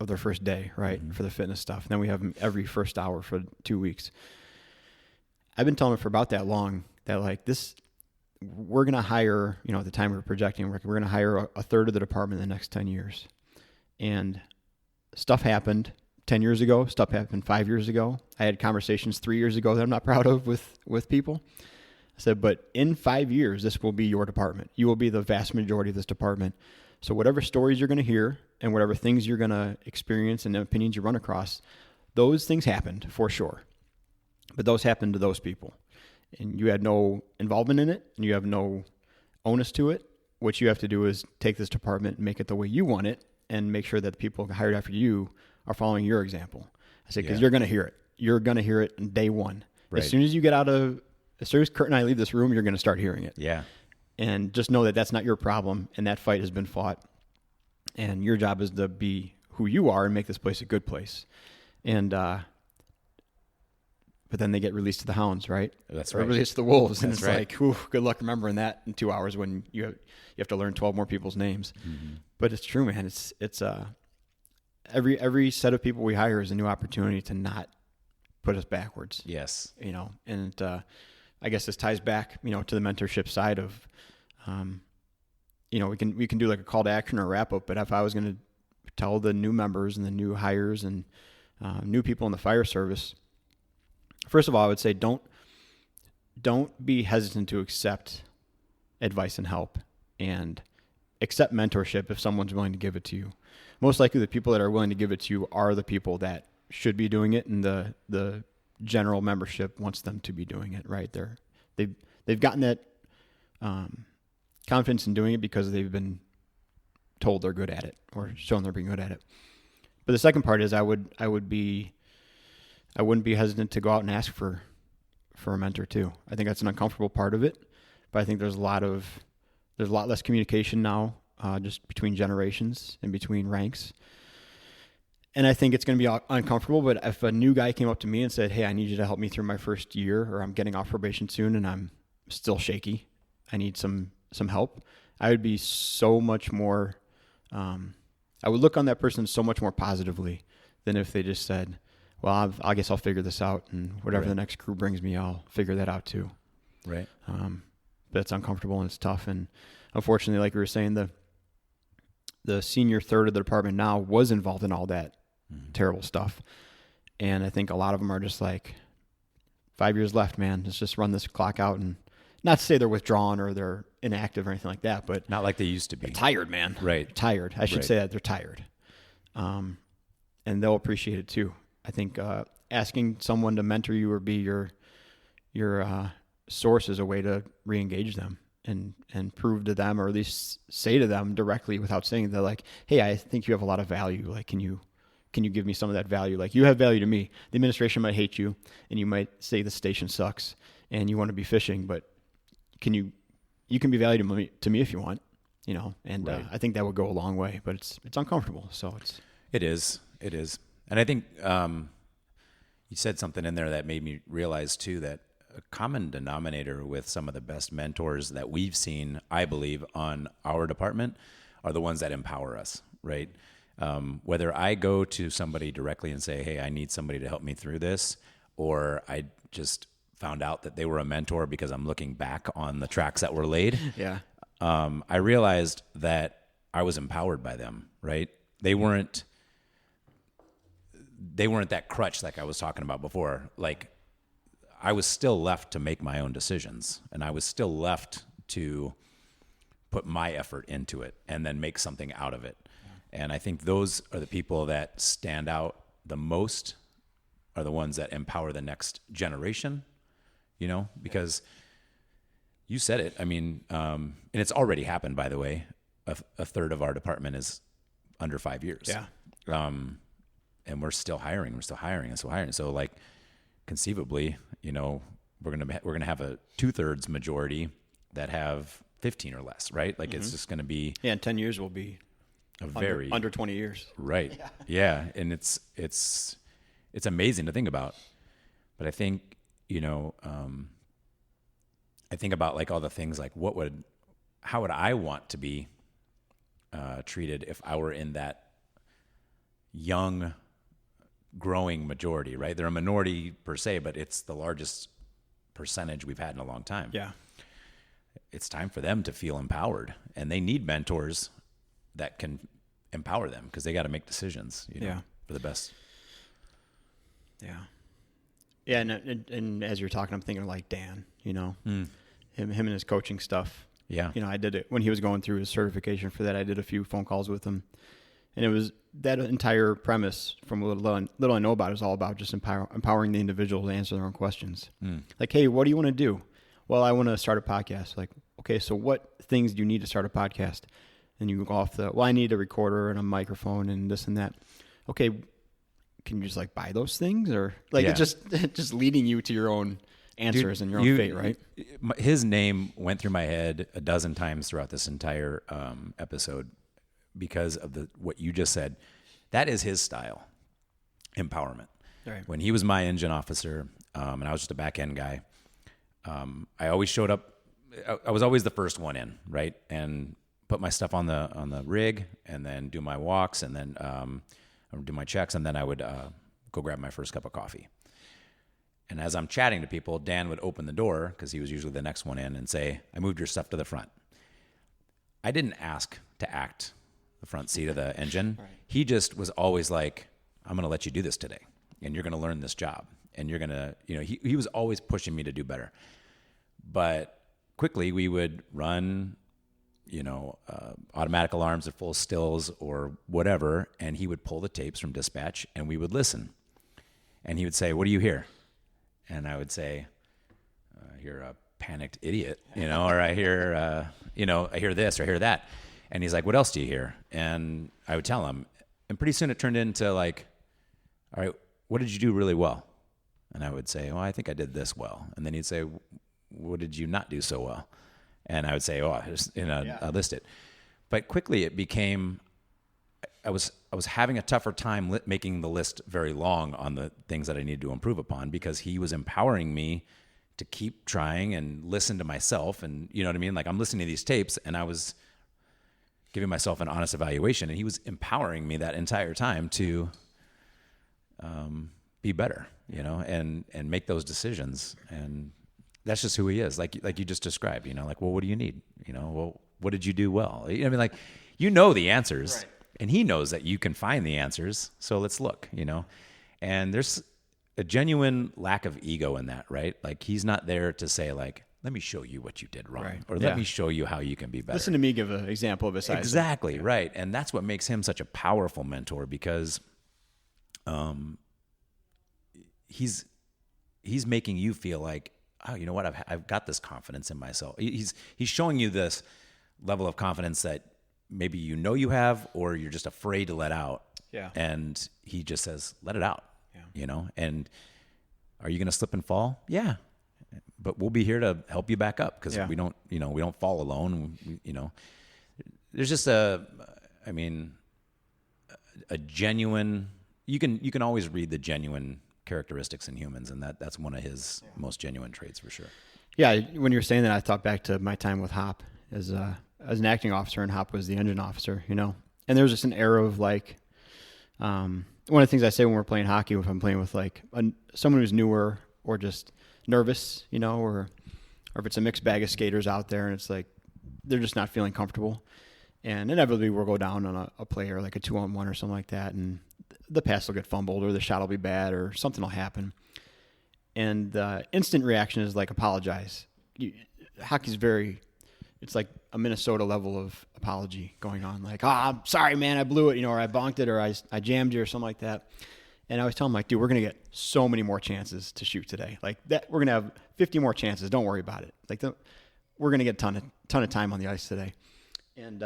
of their first day, right, for the fitness stuff. And then we have them every first hour for 2 weeks. I've been telling them for about that long that like this, we're going to hire, at the time we were projecting, we're going to hire a third of the department in the next 10 years. And stuff happened 10 years ago. Stuff happened 5 years ago. I had conversations 3 years ago that I'm not proud of with people. I said, but in 5 years, this will be your department. You will be the vast majority of this department. So whatever stories you're going to hear and whatever things you're going to experience and opinions you run across, those things happened for sure. But those happened to those people. And you had no involvement in it, and you have no onus to it. What you have to do is take this department and make it the way you want it, and make sure that the people hired after you are following your example. I said, because you're going to hear it. You're going to hear it in day one. Right. As soon as Kurt and I leave this room, you're going to start hearing it. Yeah. And just know that that's not your problem, and that fight has been fought. And your job is to be who you are and make this place a good place. And but then they get released to the hounds, right? That's or right. Released to the wolves, and That's it's right. like, whew, good luck remembering that in 2 hours when you have to learn 12 more people's names. Mm-hmm. But it's true, man. It's every set of people we hire is a new opportunity to not put us backwards. Yes. And I guess this ties back, to the mentorship side of, we can do like a call to action or a wrap up. But if I was going to tell the new members and the new hires and new people in the fire service, first of all, I would say don't be hesitant to accept advice and help, and accept mentorship if someone's willing to give it to you. Most likely the people that are willing to give it to you are the people that should be doing it, and the general membership wants them to be doing it, right? They've gotten that confidence in doing it because they've been told they're good at it or shown they're being good at it. But the second part is I wouldn't be hesitant to go out and ask for a mentor too. I think that's an uncomfortable part of it, but I think there's a lot less communication now, just between generations and between ranks. And I think it's going to be uncomfortable, but if a new guy came up to me and said, hey, I need you to help me through my first year, or I'm getting off probation soon and I'm still shaky, I need some help, I would be so much more, I would look on that person so much more positively than if they just said, well, I guess I'll figure this out, and whatever the next crew brings me, I'll figure that out too. Right. But it's uncomfortable and it's tough. And unfortunately, like we were saying, the senior third of the department now was involved in all that terrible stuff. And I think a lot of them are just like, 5 years left, man. Let's just run this clock out. And not to say they're withdrawn or they're inactive or anything like that, but not like they used to be. They're tired, man. Right. Tired. I should say that they're tired. And they'll appreciate it too. I think asking someone to mentor you or be your source is a way to re-engage them and prove to them, or at least say to them directly without saying that, like, hey, I think you have a lot of value. Like, can you give me some of that value? Like, you have value to me. The administration might hate you, and you might say the station sucks, and you want to be fishing, but you can be valuable to me if you want, And I think that would go a long way. But it's uncomfortable, so It is. And I think you said something in there that made me realize, too, that a common denominator with some of the best mentors that we've seen, I believe, on our department are the ones that empower us, right? Whether I go to somebody directly and say, hey, I need somebody to help me through this, or I just found out that they were a mentor because I'm looking back on the tracks that were laid. Yeah. I realized that I was empowered by them, right? They weren't that crutch like I was talking about before. Like, I was still left to make my own decisions, and I was still left to put my effort into it and then make something out of it. Yeah. And I think those are the people that stand out the most, are the ones that empower the next generation, because you said it. I mean, and it's already happened, by the way. A third of our department is under 5 years. Yeah. And we're still hiring. So, like, conceivably, we're gonna have a 2/3 majority that have 15 or less, right? Like, it's just gonna be in 10 years we'll be under 20 years, right? Yeah, and it's amazing to think about. But I think I think about, like, all the things, like how would I want to be treated if I were in that young, growing majority, right? They're a minority per se, but it's the largest percentage we've had in a long time. Yeah. It's time for them to feel empowered, and they need mentors that can empower them because they got to make decisions, for the best. Yeah. Yeah. And as you're talking, I'm thinking of like Dan, him and his coaching stuff. Yeah. I did it when he was going through his certification for that. I did a few phone calls with him, and it was that entire premise from what little I know about it is all about just empowering the individual to answer their own questions. Like, hey, what do you want to do? Well, I want to start a podcast. Like, okay, so what things do you need to start a podcast? And you go off I need a recorder and a microphone and this and that. Okay, can you just like buy those things, or like it's just leading you to your own answers and your own fate, right? His name went through my head a dozen times throughout this entire episode because of what you just said. That is his style, empowerment. Right. When he was my engine officer, and I was just a back end guy, I always showed up. I was always the first one in, right, and put my stuff on the rig, and then do my walks, and then do my checks, and then I would go grab my first cup of coffee. And as I'm chatting to people, Dan would open the door, because he was usually the next one in, and say, I moved your stuff to the front. I didn't ask to act the front seat of the engine. Right. He just was always like, I'm going to let you do this today, and you're going to learn this job, and you're going to, he was always pushing me to do better. But quickly we would run, automatic alarms at full stills or whatever, and he would pull the tapes from dispatch, and we would listen. And he would say, what do you hear? And I would say, I hear a panicked idiot, or I hear, I hear this or I hear that. And he's like, what else do you hear? And I would tell him. And pretty soon it turned into like, all right, what did you do really well? And I would say, well, I think I did this well. And then he'd say, what did you not do so well? And I would say, I list it. But quickly it became, I was having a tougher time making the list very long on the things that I needed to improve upon, because he was empowering me to keep trying and listen to myself. And you know what I mean? Like, I'm listening to these tapes and I was giving myself an honest evaluation, and he was empowering me that entire time to be better, and make those decisions. And that's just who he is. Like you just described, like, well, what do you need? Well, what did you do well? The answers. Right. And he knows that you can find the answers. So let's look, and there's a genuine lack of ego in that, right? Like, he's not there to say like, let me show you what you did wrong, right, or let me show you how you can be better. Listen to me give an example of a size. Exactly. Yeah. Right. And that's what makes him such a powerful mentor, because he's making you feel like, oh, you know what? I've got this confidence in myself. He's showing you this level of confidence that maybe you have, or you're just afraid to let out. Yeah. And he just says, let it out. Yeah. And are you going to slip and fall? Yeah. But we'll be here to help you back up, because we don't fall alone. There's just a genuine, you can always read the genuine characteristics in humans, and that's one of his most genuine traits for sure. Yeah, when you were saying that, I thought back to my time with Hop as an acting officer, and Hop was the engine officer, and there was just an era of like, one of the things I say when we're playing hockey, if I'm playing with like someone who's newer or just nervous, or if it's a mixed bag of skaters out there and it's like they're just not feeling comfortable, and inevitably we'll go down on a player, like a 2-on-1 or something like that, and the pass will get fumbled or the shot will be bad or something will happen, and the instant reaction is like apologize. Hockey's it's like a Minnesota level of apology going on, like, I'm sorry, man, I blew it, or I bonked it, or I jammed you or something like that. And I always tell him, like, dude, we're going to get so many more chances to shoot today. Like, that, we're going to have 50 more chances. Don't worry about it. Like, we're going to get a ton of time on the ice today. And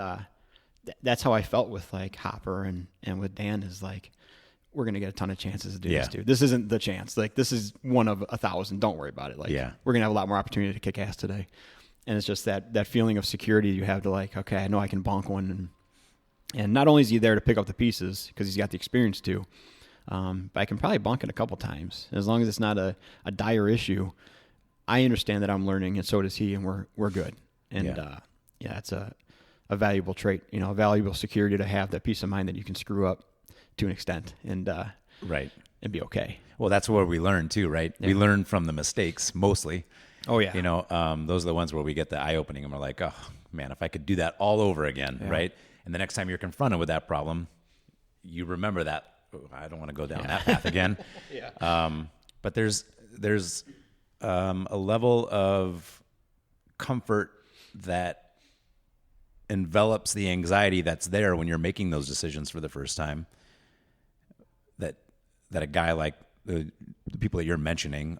that's how I felt with, like, Hopper and with Dan, is, like, we're going to get a ton of chances to do this, dude. This isn't the chance. Like, this is one of 1,000. Don't worry about it. Like, we're going to have a lot more opportunity to kick ass today. And it's just that feeling of security you have to, like, okay, I know I can bonk one. And not only is he there to pick up the pieces, because he's got the experience too, but I can probably bonk it a couple times. As long as it's not a dire issue, I understand that I'm learning, and so does he, and we're good. And it's a valuable trait, a valuable security to have, that peace of mind that you can screw up to an extent and be okay. Well, that's where we learn too, right? Yeah. We learn from the mistakes mostly. Oh yeah. Those are the ones where we get the eye opening and we're like, oh man, if I could do that all over again, right? And the next time you're confronted with that problem, you remember that, oh, I don't want to go down that path again. But there's a level of comfort that envelops the anxiety that's there when you're making those decisions for the first time, that a guy like the people that you're mentioning,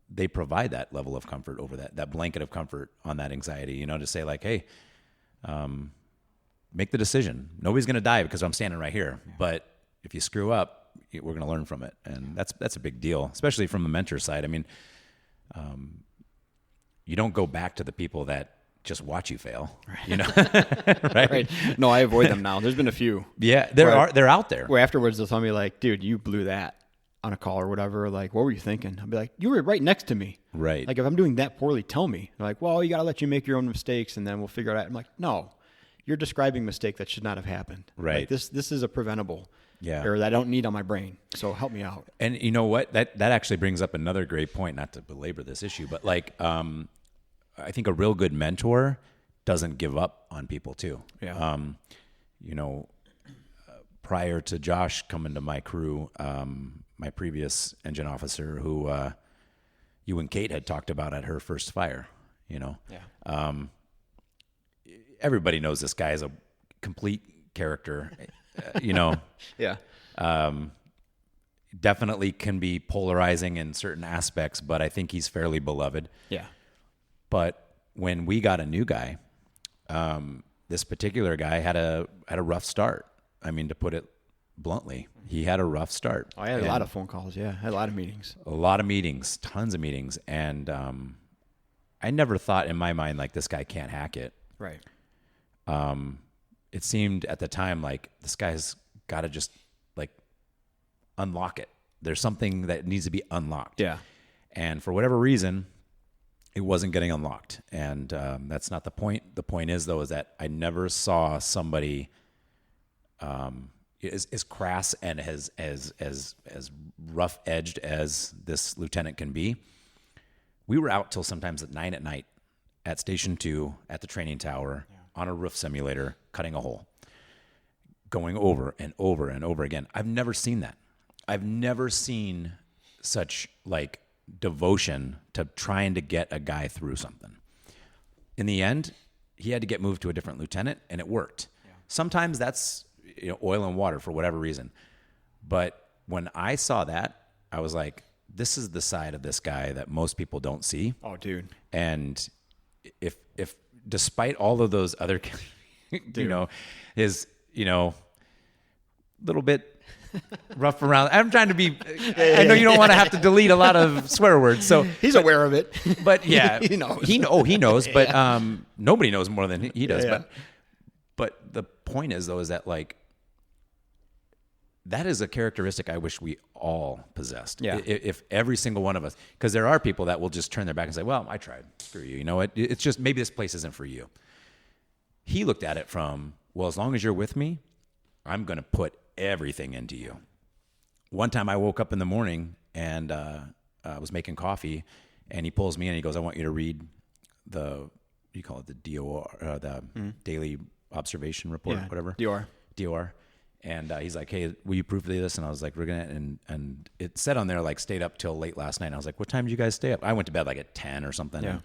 they provide that level of comfort over that blanket of comfort on that anxiety, to say like, hey, make the decision. Nobody's going to die because I'm standing right here. But if you screw up, we're going to learn from it. And that's a big deal, especially from the mentor side. I mean, you don't go back to the people that just watch you fail, right? No, I avoid them now. There's been a few. Yeah, they're out there. Where afterwards they'll tell me like, dude, you blew that on a call or whatever. Like, what were you thinking? I'll be like, you were right next to me. Right. Like, if I'm doing that poorly, tell me. They're like, well, you got to let you make your own mistakes and then we'll figure it out. I'm like, no, you're describing a mistake that should not have happened. Right. Like, this is a preventable error that I don't need on my brain. So help me out. And you know what? That actually brings up another great point, not to belabor this issue, but like, I think a real good mentor doesn't give up on people too. Yeah. Prior to Josh coming to my crew, my previous engine officer, who you and Kate had talked about at her first fire, everybody knows this guy is a complete character, Yeah. Definitely can be polarizing in certain aspects, but I think he's fairly beloved. Yeah. But when we got a new guy, this particular guy had a rough start. I mean, to put it bluntly, he had a rough start. I had a lot of phone calls. Yeah. I had a lot of meetings. Tons of meetings. And I never thought in my mind, like, this guy can't hack it. Right. It seemed at the time like this guy's got to just like unlock it. There's something that needs to be unlocked. Yeah. And for whatever reason, it wasn't getting unlocked. And that's not the point. The point is, though, is that I never saw somebody as crass and as rough edged as this lieutenant can be. We were out till sometimes at 9 p.m. at Station 2 at the training tower on a roof simulator, cutting a hole, going over and over and over again. I've never seen that. I've never seen such like devotion to trying to get a guy through something. In the end, he had to get moved to a different lieutenant, and it worked. Yeah. Sometimes that's oil and water for whatever reason. But when I saw that, I was like, this is the side of this guy that most people don't see. Oh, dude. And if despite all of those other, his, little bit rough around. I'm trying to be, I know you don't want to have to delete a lot of swear words. So he's aware of it, but yeah, he knows. He knows, but nobody knows more than he does. Yeah. But the point is, though, is that like, that is a characteristic I wish we all possessed. Yeah. If every single one of us, because there are people that will just turn their back and say, well, I tried. Screw you. You know what? It's just, maybe this place isn't for you. He looked at it from, well, as long as you're with me, I'm going to put everything into you. One time I woke up in the morning and I was making coffee, and he pulls me in and he goes, I want you to read the DOR, daily observation report, whatever. DOR. And he's like, hey, will you proof this? And I was like, we're going to, and it said on there, like, stayed up till late last night. And I was like, what time did you guys stay up? I went to bed like at 10 or something. Yeah. And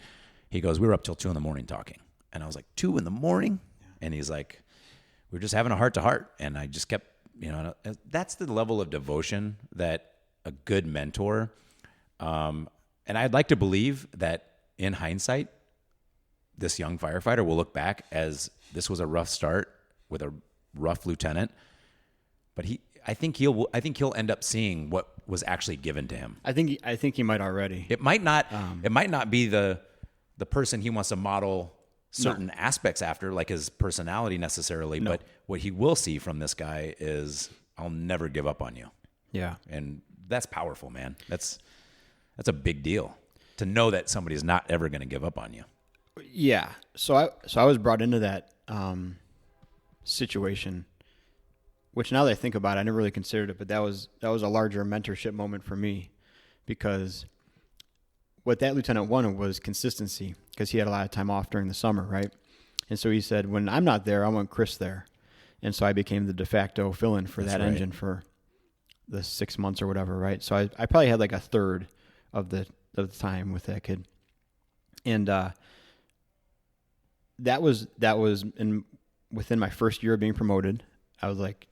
he goes, we were up till 2 a.m. talking. And I was like, 2 a.m? Yeah. And he's like, we were just having a heart to heart. And I just kept, that's the level of devotion that a good mentor, and I'd like to believe that in hindsight, this young firefighter will look back as this was a rough start with a rough lieutenant. But I think he'll end up seeing what was actually given to him. I think he might already. It might not. It might not be the person he wants to model certain aspects after, like his personality necessarily. No. But what he will see from this guy is, I'll never give up on you. Yeah, and that's powerful, man. That's a big deal to know that somebody's not ever going to give up on you. Yeah. So I was brought into that situation, which now that I think about it, I never really considered it, but that was a larger mentorship moment for me, because what that lieutenant wanted was consistency, because he had a lot of time off during the summer, right? And so he said, when I'm not there, I want Chris there. And so I became the de facto fill-in for that engine for the 6 months or whatever, right? So I probably had like a third of the time with that kid. And that was within my first year of being promoted. I was like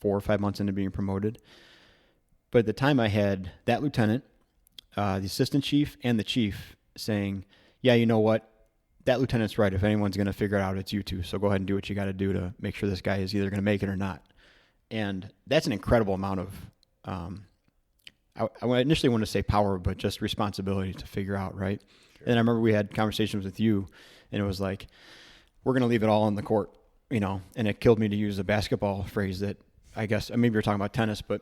4 or 5 months into being promoted. But at the time, I had that lieutenant, the assistant chief, and the chief saying, yeah, you know what? That lieutenant's right. If anyone's going to figure it out, it's you two. So go ahead and do what you got to do to make sure this guy is either going to make it or not. And that's an incredible amount of, I initially wanted to say power, but just responsibility to figure out, right? Sure. And I remember we had conversations with you, and it was like, we're going to leave it all on the court, you know, and it killed me to use a basketball phrase that I guess, maybe you're talking about tennis, but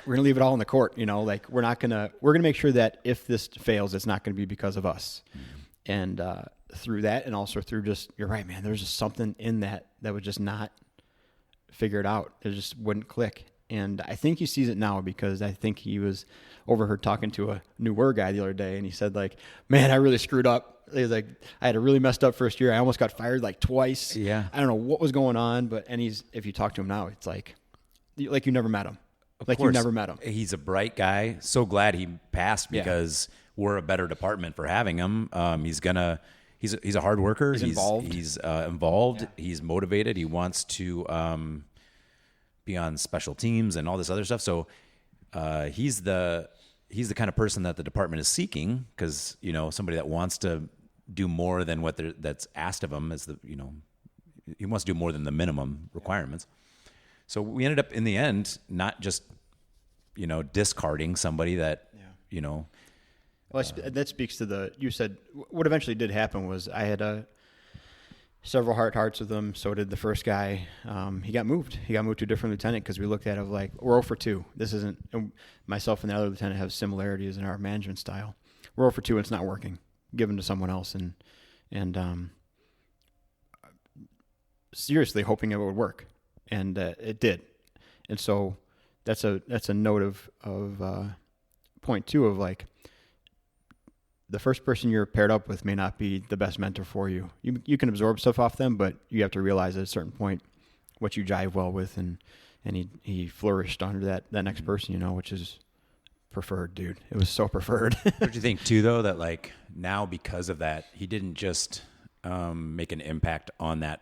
we're going to leave it all on the court, you know, like we're going to make sure that if this fails, it's not going to be because of us. Mm-hmm. And through that, and also through just, you're right, man, there's just something in that was just not figured out. It just wouldn't click. And I think he sees it now, because I think he was overheard talking to a newer guy the other day, and he said like, man, I really screwed up. He was like, I had a really messed up first year. I almost got fired like twice. Yeah. I don't know what was going on, but, and if you talk to him now, it's like you never met him. You never met him. He's a bright guy. So glad he passed, because we're a better department for having him. He's a hard worker. He's involved. He's involved. Yeah. He's motivated. He wants to be on special teams and all this other stuff. So he's the kind of person that the department is seeking, because, you know, somebody that wants to do more than that's asked of him, is he wants to do more than the minimum requirements. So we ended up in the end not just, you know, discarding somebody that, you know. Well, that speaks to you said what eventually did happen was I had several hearts with him. So did the first guy. He got moved. He got moved to a different lieutenant, because we looked at it like, we're 0 for 2. This isn't, myself and the other lieutenant have similarities in our management style. We're 0 for 2 and it's not working. Give him to someone else, and seriously hoping it would work. And it did. And so that's a note of point 2 of like, the first person you're paired up with may not be the best mentor for you. You can absorb stuff off them, but you have to realize at a certain point what you jive well with, and he flourished under that next person, you know, which is preferred, dude. It was so preferred. Don't you think too, though, that like now because of that, he didn't just make an impact on that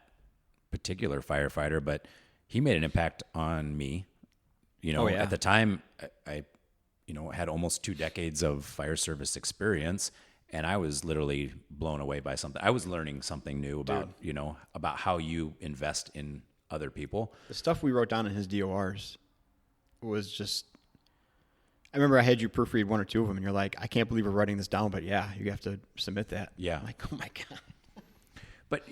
particular firefighter, but he made an impact on me. You know, at the time, I had almost 2 decades of fire service experience, and I was literally blown away by something. I was learning something new about, about how you invest in other people. The stuff we wrote down in his DORs was just, I remember I had you proofread 1 or 2 of them, and you're like, I can't believe we're writing this down, but yeah, you have to submit that. Yeah. I'm like, oh my God. But,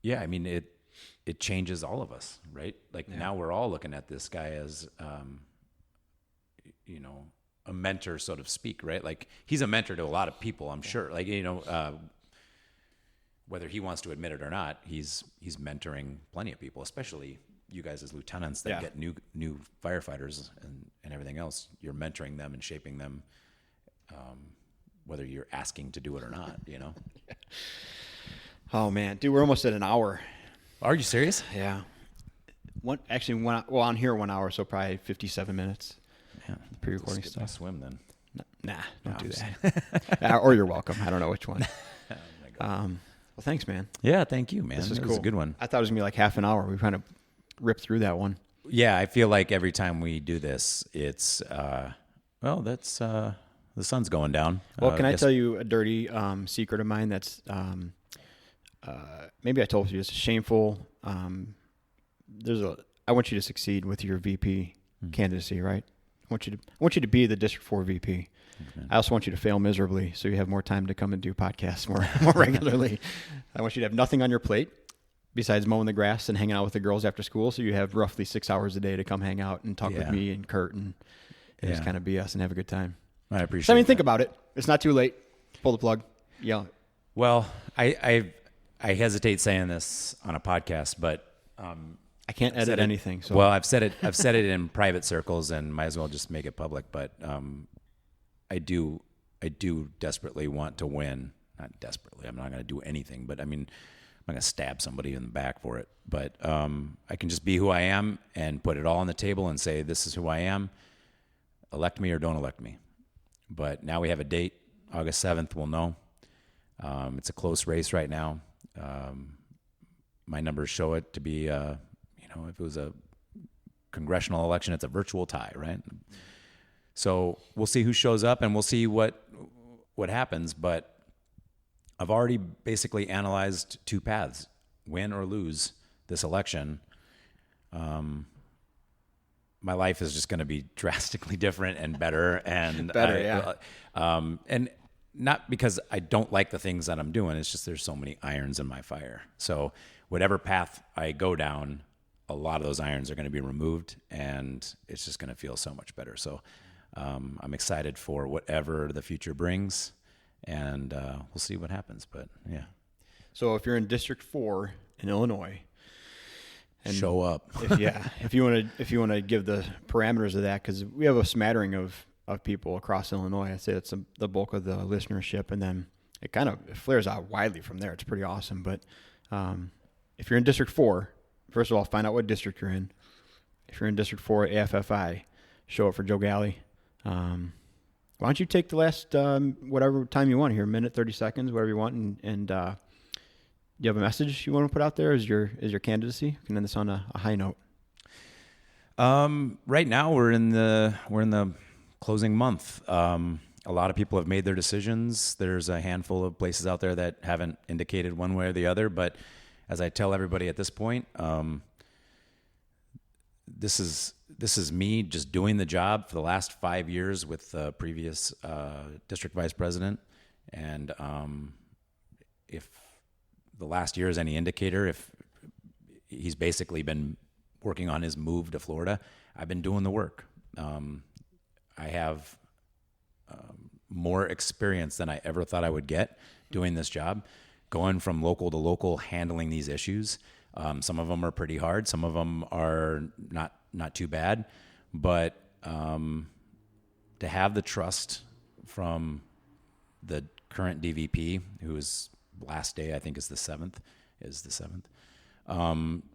I mean, it changes all of us, right? Like now we're all looking at this guy as, a mentor, so to speak, right? Like he's a mentor to a lot of people, I'm sure. Like, whether he wants to admit it or not, he's mentoring plenty of people, especially you guys as lieutenants that get new firefighters and everything else. You're mentoring them and shaping them, whether you're asking to do it or not, Oh man, dude, we're almost at an hour. Are you serious? Yeah. On here 1 hour, so probably 57 minutes. Yeah. Pre-recording stuff. Swim then. Nah, don't do that. Or you're welcome. I don't know which one. Oh my God. Well, thanks, man. Yeah, thank you, man. This was cool. Was a good one. I thought it was gonna be like half an hour. We kind of ripped through that one. Yeah, I feel like every time we do this, it's that's the sun's going down. Well, can I tell you a dirty secret of mine? That's maybe I told you it's shameful. I want you to succeed with your VP candidacy, right? I want you to be the District 4 VP. Okay. I also want you to fail miserably so you have more time to come and do podcasts more regularly. I want you to have nothing on your plate besides mowing the grass and hanging out with the girls after school, so you have roughly 6 hours a day to come hang out and talk with me and Kurt and just kind of BS and have a good time. I appreciate that. Think about it. It's not too late. Pull the plug. Yeah. Well, I hesitate saying this on a podcast, but I can't edit anything. So well, I've said it in private circles, and might as well just make it public. But I do desperately want to win. Not desperately. I'm not going to do anything, but I mean, I'm not going to stab somebody in the back for it. But I can just be who I am and put it all on the table and say, this is who I am. Elect me or don't elect me. But now we have a date. August 7th, we'll know. It's a close race right now. My numbers show it to be, if it was a congressional election, it's a virtual tie, right? So we'll see who shows up, and we'll see what happens. But I've already basically analyzed two paths: win or lose this election. My life is just going to be drastically different and better, and and not because I don't like the things that I'm doing. It's just there's so many irons in my fire. So whatever path I go down, a lot of those irons are going to be removed, and it's just going to feel so much better. So I'm excited for whatever the future brings, and we'll see what happens. But yeah. So if you're in District 4 in Illinois, and show up. if you want to give the parameters of that, because we have a smattering of people across Illinois. I'd say that's the bulk of the listenership, and then it kind of flares out widely from there. It's pretty awesome. But if you're in District 4, first of all, find out what district you're in. If you're in District 4 AFFI, show up for Joe Galli. Why don't you take the last whatever time you want here, a minute, 30 seconds, whatever you want, and do you have a message you want to put out there as your candidacy? You can end this on a high note. Right now we're in the closing month. A lot of people have made their decisions. There's a handful of places out there that haven't indicated one way or the other, but as I tell everybody at this point, this is me just doing the job for the last 5 years with the previous district vice president. And if the last year is any indicator, if he's basically been working on his move to Florida, I've been doing the work. I have more experience than I ever thought I would get doing this job, going from local to local, handling these issues. Some of them are pretty hard. Some of them are not too bad. But to have the trust from the current DVP, whose last day I think is the 7th,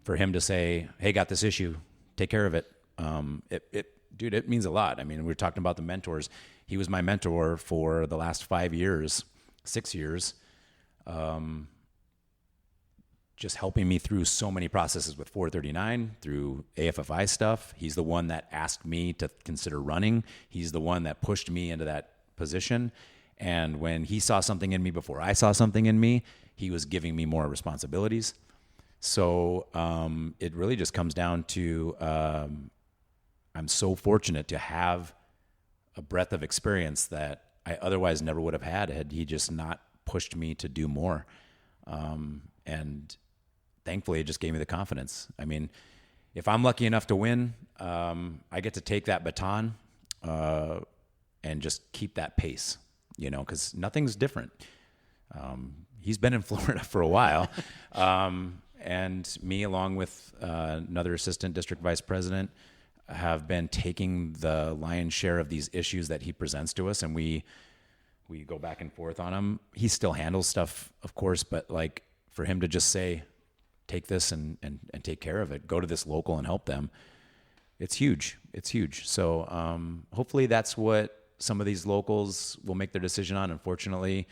for him to say, "Hey, got this issue, take care of it." Dude, it means a lot. I mean, we were talking about the mentors. He was my mentor for the last 6 years. Just helping me through so many processes with 439, through AFFI stuff. He's the one that asked me to consider running. He's the one that pushed me into that position. And when he saw something in me before I saw something in me, he was giving me more responsibilities. So it really just comes down to I'm so fortunate to have a breadth of experience that I otherwise never would have had he just not pushed me to do more. And thankfully, it just gave me the confidence. I mean, if I'm lucky enough to win, I get to take that baton and just keep that pace, because nothing's different. He's been in Florida for a while. And me, along with another assistant district vice president, have been taking the lion's share of these issues that he presents to us, and we go back and forth on them. He still handles stuff, of course, but like for him to just say, take this and take care of it, go to this local and help them, it's huge. It's huge. So hopefully that's what some of these locals will make their decision on. Unfortunately,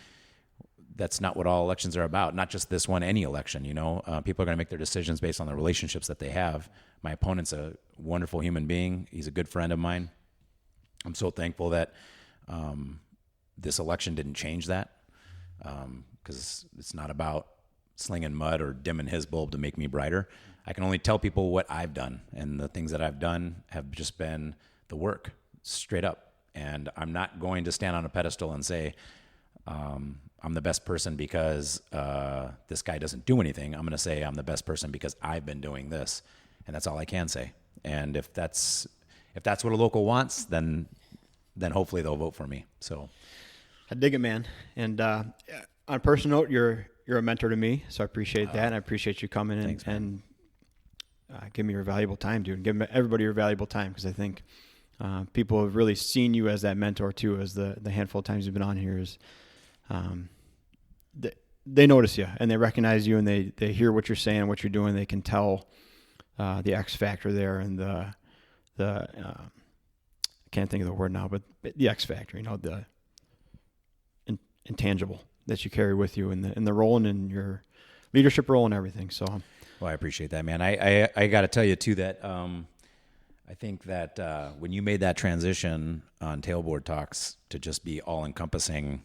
that's not what all elections are about. Not just this one, any election. People are going to make their decisions based on the relationships that they have. My opponent's a wonderful human being. He's a good friend of mine. I'm so thankful that this election didn't change that, because it's not about slinging mud or dimming his bulb to make me brighter. I can only tell people what I've done, and the things that I've done have just been the work, straight up. And I'm not going to stand on a pedestal and say, I'm the best person because this guy doesn't do anything. I'm going to say I'm the best person because I've been doing this, and that's all I can say. And if that's what a local wants, then hopefully they'll vote for me. So I dig it, man. And on a personal note, you're a mentor to me, so I appreciate that, and I appreciate you coming in and give me your valuable time, dude. And give everybody your valuable time, because I think people have really seen you as that mentor too, as the handful of times you've been on here. Is they notice you and they recognize you, and they hear what you're saying, what you're doing. They can tell the X factor there, and the I can't think of the word now, but the X factor, the intangible that you carry with you in the role and in your leadership role and everything. So, well, I appreciate that, man. I got to tell you too that I think that when you made that transition on Tailboard Talks to just be all encompassing,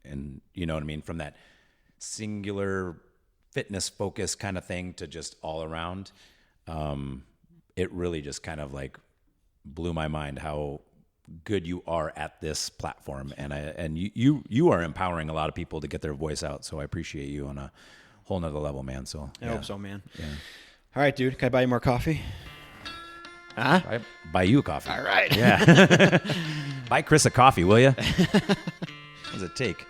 and you know what I mean, from that singular fitness focus kind of thing to just all around, it really just kind of like blew my mind how good you are at this platform, and you are empowering a lot of people to get their voice out. So I appreciate you on a whole nother level, man. So I hope so, man. Yeah. All right, dude. Can I buy you more coffee? Huh? I buy you a coffee. All right. Yeah. Buy Chris a coffee, will you? What does it take?